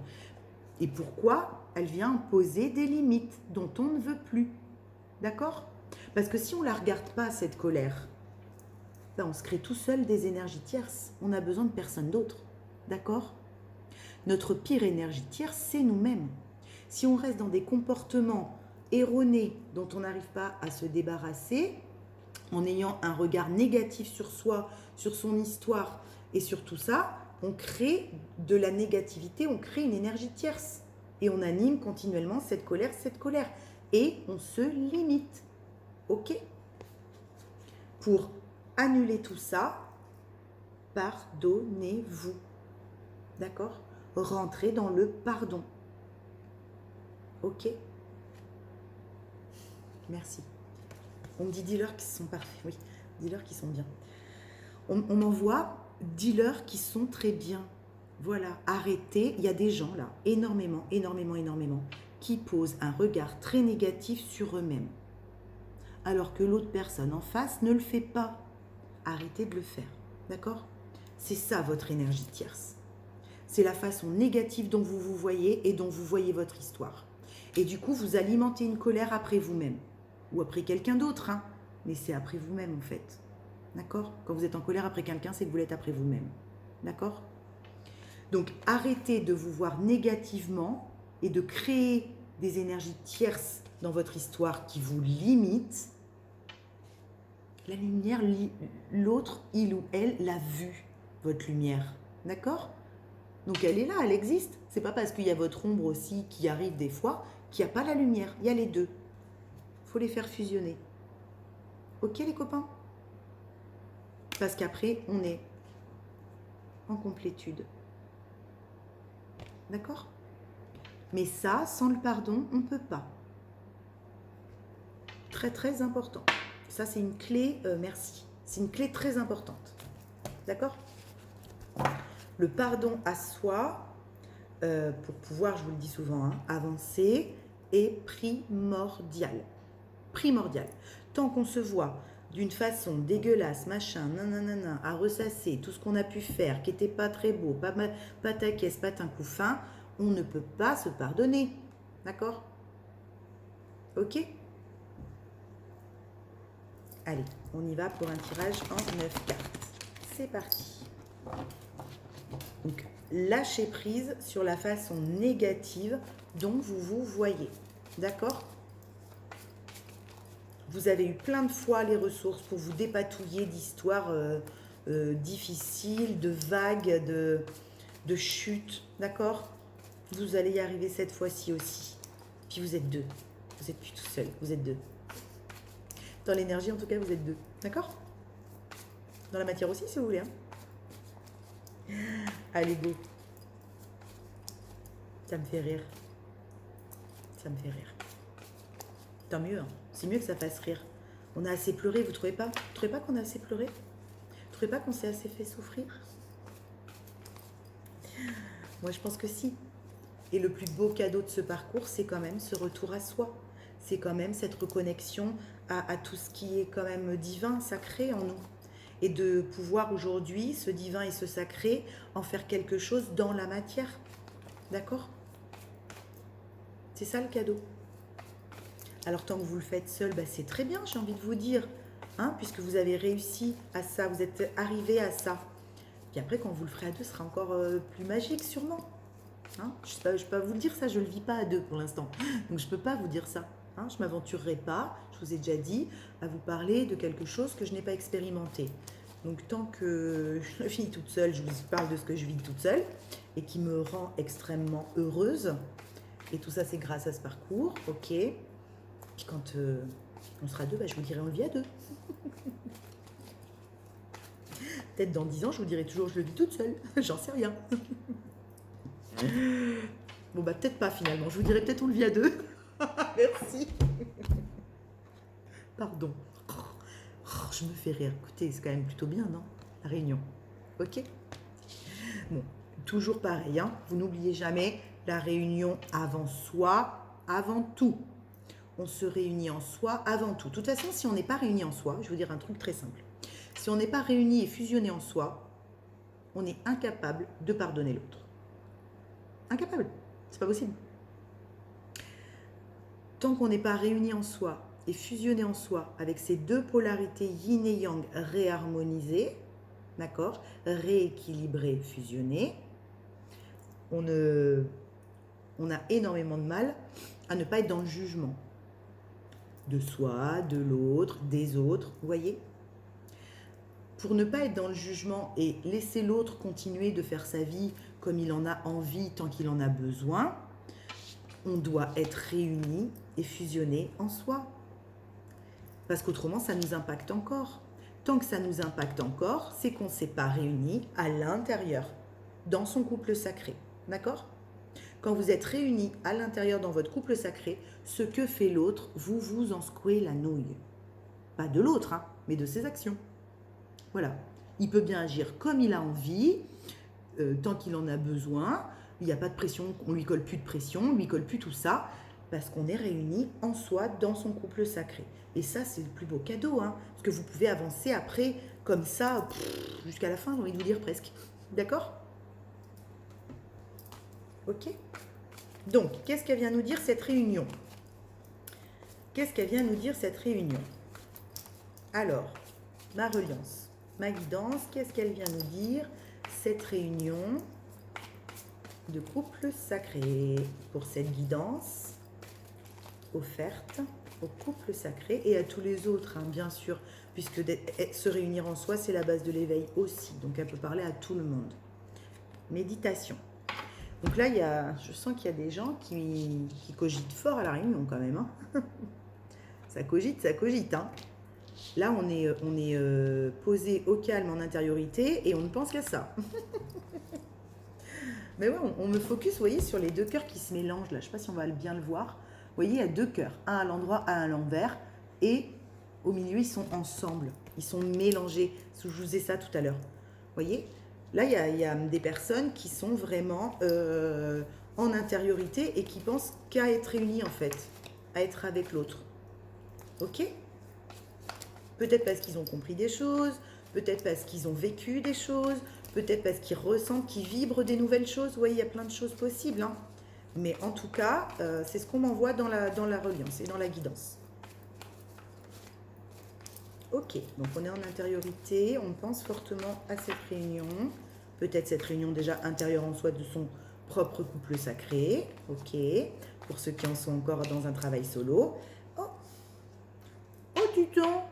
et pourquoi elle vient poser des limites dont on ne veut plus. D'accord ? Parce que si on ne la regarde pas, cette colère, ben on se crée tout seul des énergies tierces. On a besoin de personne d'autre. D'accord ? Notre pire énergie tierce, c'est nous-mêmes. Si on reste dans des comportements erronés dont on n'arrive pas à se débarrasser, en ayant un regard négatif sur soi, sur son histoire et sur tout ça, on crée de la négativité, on crée une énergie tierce. Et on anime continuellement cette colère. Et on se limite. Ok ? Pour annuler tout ça, pardonnez-vous. D'accord ? Rentrez dans le pardon. Ok ? Merci. On me dit dis-leur qu'ils sont parfaits. Oui, dis-leur qu'ils sont bien. On m'envoie dis-leur qu'ils sont très bien. Voilà, arrêtez. Il y a des gens là, énormément, qui posent un regard très négatif sur eux-mêmes. Alors que l'autre personne en face ne le fait pas. Arrêtez de le faire. D'accord ? C'est ça votre énergie tierce. C'est la façon négative dont vous vous voyez et dont vous voyez votre histoire. Et du coup, vous alimentez une colère après vous-même. Ou après quelqu'un d'autre, hein. Mais c'est après vous-même en fait. D'accord ? Quand vous êtes en colère après quelqu'un, c'est que vous l'êtes après vous-même. D'accord ? Donc arrêtez de vous voir négativement et de créer des énergies tierces dans votre histoire qui vous limitent. La lumière, l'autre, il ou elle l'a vue, votre lumière. D'accord ? Donc elle est là, elle existe. C'est pas parce qu'il y a votre ombre aussi qui arrive des fois qu'il n'y a pas la lumière. Il y a les deux. Il faut les faire fusionner. Ok les copains ? Parce qu'après, on est en complétude. D'accord ? Mais ça, sans le pardon, on ne peut pas. Très très important. Ça, c'est une clé, merci. C'est une clé très importante. D'accord ? Le pardon à soi, pour pouvoir, je vous le dis souvent, hein, avancer, est primordial. Primordial. Tant qu'on se voit d'une façon dégueulasse, machin, nanana, à ressasser tout ce qu'on a pu faire, qui n'était pas très beau, pas ta caisse, pas un coup fin, on ne peut pas se pardonner. D'accord ? Ok ? Allez, on y va pour un tirage en 9 cartes. C'est parti. Donc, lâchez prise sur la façon négative dont vous vous voyez. D'accord ? Vous avez eu plein de fois les ressources pour vous dépatouiller d'histoires difficiles, de vagues, de chutes. D'accord ? Vous allez y arriver cette fois-ci aussi. Puis vous êtes deux. Vous n'êtes plus tout seul, vous êtes deux. Dans l'énergie, en tout cas, vous êtes deux. D'accord ? Dans la matière aussi, si vous voulez. Hein. Allez, go. Ça me fait rire. Ça me fait rire. Tant mieux, hein. C'est mieux que ça fasse rire. On a assez pleuré, vous trouvez pas ? Vous trouvez pas qu'on a assez pleuré ? Vous trouvez pas qu'on s'est assez fait souffrir ? Moi, je pense que si. Et le plus beau cadeau de ce parcours, c'est quand même ce retour à soi. C'est quand même cette reconnexion à tout ce qui est quand même divin, sacré en nous. Et de pouvoir aujourd'hui, ce divin et ce sacré, en faire quelque chose dans la matière. D'accord ? C'est ça le cadeau. Alors tant que vous le faites seul, bah, c'est très bien, j'ai envie de vous dire. Hein, puisque vous avez réussi à ça, vous êtes arrivé à ça. Puis après, quand vous le ferez à deux, ce sera encore plus magique sûrement. Hein, je ne peux pas vous le dire ça, je ne le vis pas à deux pour l'instant. Donc je ne peux pas vous dire ça. Hein, je ne m'aventurerai pas, je vous ai déjà dit, à vous parler de quelque chose que je n'ai pas expérimenté. Donc tant que je le vis toute seule, je vous parle de ce que je vis toute seule et qui me rend extrêmement heureuse. Et tout ça, c'est grâce à ce parcours, ok. Puis quand on sera deux, bah, je vous dirai on le vit à deux. Peut-être dans 10 ans, je vous dirai toujours je le vis toute seule. J'en sais rien. Bon, bah peut-être pas finalement. Je vous dirai peut-être on le vit à deux. Merci. Pardon. Je me fais rire. Écoutez, c'est quand même plutôt bien, non? La réunion. Ok? Bon, toujours pareil, hein. Vous n'oubliez jamais la réunion avant soi, avant tout. On se réunit en soi avant tout. De toute façon, si on n'est pas réuni en soi, je vais vous dire un truc très simple. Si on n'est pas réuni et fusionné en soi, on est incapable de pardonner l'autre. Incapable. C'est pas possible. Tant qu'on n'est pas réuni en soi et fusionné en soi avec ces deux polarités yin et yang réharmonisées, d'accord, rééquilibrées, fusionnées, on a énormément de mal à ne pas être dans le jugement de soi, de l'autre, des autres, vous voyez? Pour ne pas être dans le jugement et laisser l'autre continuer de faire sa vie comme il en a envie, tant qu'il en a besoin, on doit être réunis et fusionnés en soi. Parce qu'autrement, ça nous impacte encore. Tant que ça nous impacte encore, c'est qu'on ne s'est pas réunis à l'intérieur, dans son couple sacré. D'accord? Quand vous êtes réunis à l'intérieur dans votre couple sacré, ce que fait l'autre, vous vous en secouez la nouille. Pas de l'autre, hein, mais de ses actions. Voilà. Il peut bien agir comme il a envie, tant qu'il en a besoin. Il n'y a pas de pression, on ne lui colle plus de pression, on ne lui colle plus tout ça, parce qu'on est réunis en soi dans son couple sacré. Et ça, c'est le plus beau cadeau, hein, parce que vous pouvez avancer après, comme ça, jusqu'à la fin, j'ai envie de vous dire presque. D'accord? Ok? Donc, qu'est-ce qu'elle vient nous dire cette réunion? Qu'est-ce qu'elle vient nous dire cette réunion? Alors, ma reliance, ma guidance, qu'est-ce qu'elle vient nous dire cette réunion de couple sacré? Pour cette guidance offerte au couple sacré et à tous les autres, hein, bien sûr, puisque se réunir en soi, c'est la base de l'éveil aussi. Donc, elle peut parler à tout le monde. Méditation. Donc là, je sens qu'il y a des gens qui cogitent fort à la réunion quand même. Hein. Ça cogite, hein. Là, on est posé au calme en intériorité et on ne pense qu'à ça. Mais ouais, on me focus, vous voyez, sur les deux cœurs qui se mélangent là. Je ne sais pas si on va bien le voir. Vous voyez, il y a deux cœurs, un à l'endroit, un à l'envers. Et au milieu, ils sont ensemble. Ils sont mélangés. Je vous disais ça tout à l'heure. Vous voyez ? Là, il y a des personnes qui sont vraiment en intériorité et qui pensent qu'à être réunies en fait, à être avec l'autre. Ok? Peut-être parce qu'ils ont compris des choses, peut-être parce qu'ils ont vécu des choses, peut-être parce qu'ils ressentent, qu'ils vibrent des nouvelles choses. Vous voyez, il y a plein de choses possibles. Hein. Mais en tout cas, c'est ce qu'on m'envoie dans la reliance et dans la guidance. Ok, donc on est en intériorité, on pense fortement à cette réunion. Peut-être cette réunion déjà intérieure en soi de son propre couple sacré. Ok, pour ceux qui en sont encore dans un travail solo. Oh, dis donc,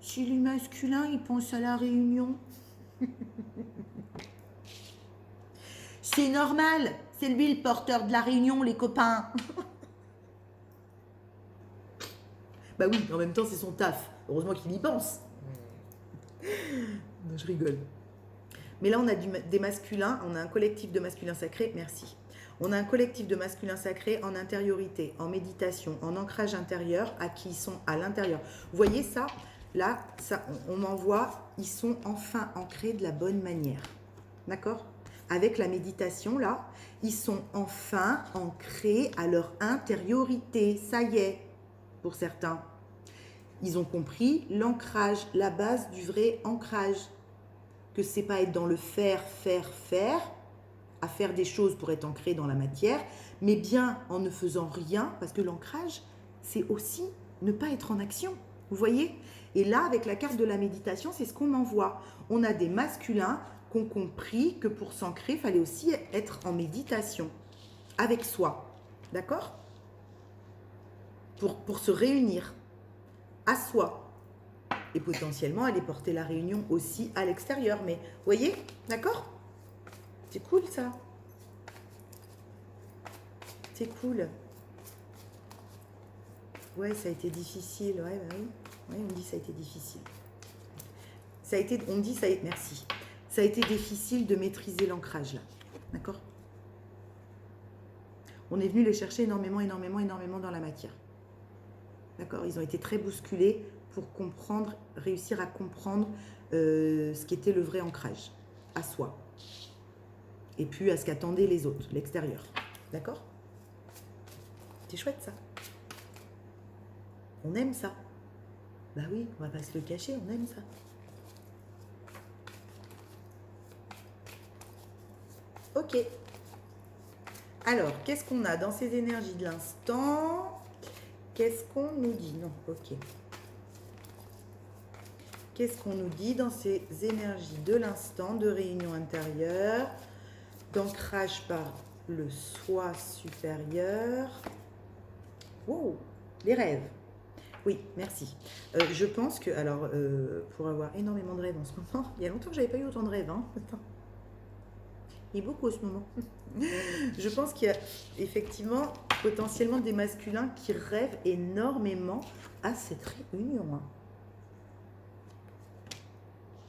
si les masculins, ils pensent à la réunion. C'est normal, c'est lui le porteur de la réunion, les copains. Bah oui, en même temps, c'est son taf. Heureusement qu'il y pense. Non, je rigole. Mais là, on a des masculins, on a un collectif de masculins sacrés, merci. On a un collectif de masculins sacrés en intériorité, en méditation, en ancrage intérieur, à qui ils sont à l'intérieur. Vous voyez ça? Là, ça, on m'envoie, ils sont enfin ancrés de la bonne manière. D'accord? Avec la méditation, là, ils sont enfin ancrés à leur intériorité. Ça y est, pour certains. Ils ont compris l'ancrage, la base du vrai ancrage. Que c'est pas être dans le faire, à faire des choses pour être ancré dans la matière, mais bien en ne faisant rien, parce que l'ancrage, c'est aussi ne pas être en action. Vous voyez? Et là, avec la carte de la méditation, c'est ce qu'on m'envoie. On a des masculins qui ont compris que pour s'ancrer, il fallait aussi être en méditation, avec soi. D'accord? Pour se réunir à soi. Et potentiellement aller porter la réunion aussi à l'extérieur. Mais, vous voyez? D'accord? C'est cool, ça. C'est cool. Ouais, ça a été difficile. Ouais, bah oui. Ouais, on me dit ça a été difficile. On me dit ça a été... Merci. Ça a été difficile de maîtriser l'ancrage, là. D'accord? On est venu les chercher énormément dans la matière. D'accord? Ils ont été très bousculés pour comprendre, réussir à comprendre ce qu'était le vrai ancrage à soi. Et puis à ce qu'attendaient les autres, l'extérieur. D'accord? C'est chouette ça. On aime ça. Bah oui, on va pas se le cacher, on aime ça. Ok. Alors, qu'est-ce qu'on a dans ces énergies de l'instant? Qu'est-ce qu'on nous dit? Non, ok. Qu'est-ce qu'on nous dit dans ces énergies de l'instant, de réunion intérieure, d'ancrage par le soi supérieur? Wow, les rêves. Oui, merci. Je pense que, alors, pour avoir énormément de rêves en ce moment, il y a longtemps que j'avais pas eu autant de rêves. Hein. Attends. Il y a beaucoup en ce moment. Je pense qu'il y a effectivement potentiellement des masculins qui rêvent énormément à cette réunion. Hein.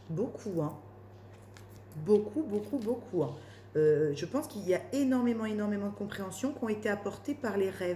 Beaucoup, hein. Beaucoup, beaucoup, beaucoup. Hein. Je pense qu'il y a énormément, énormément de compréhensions qui ont été apportées par les rêves.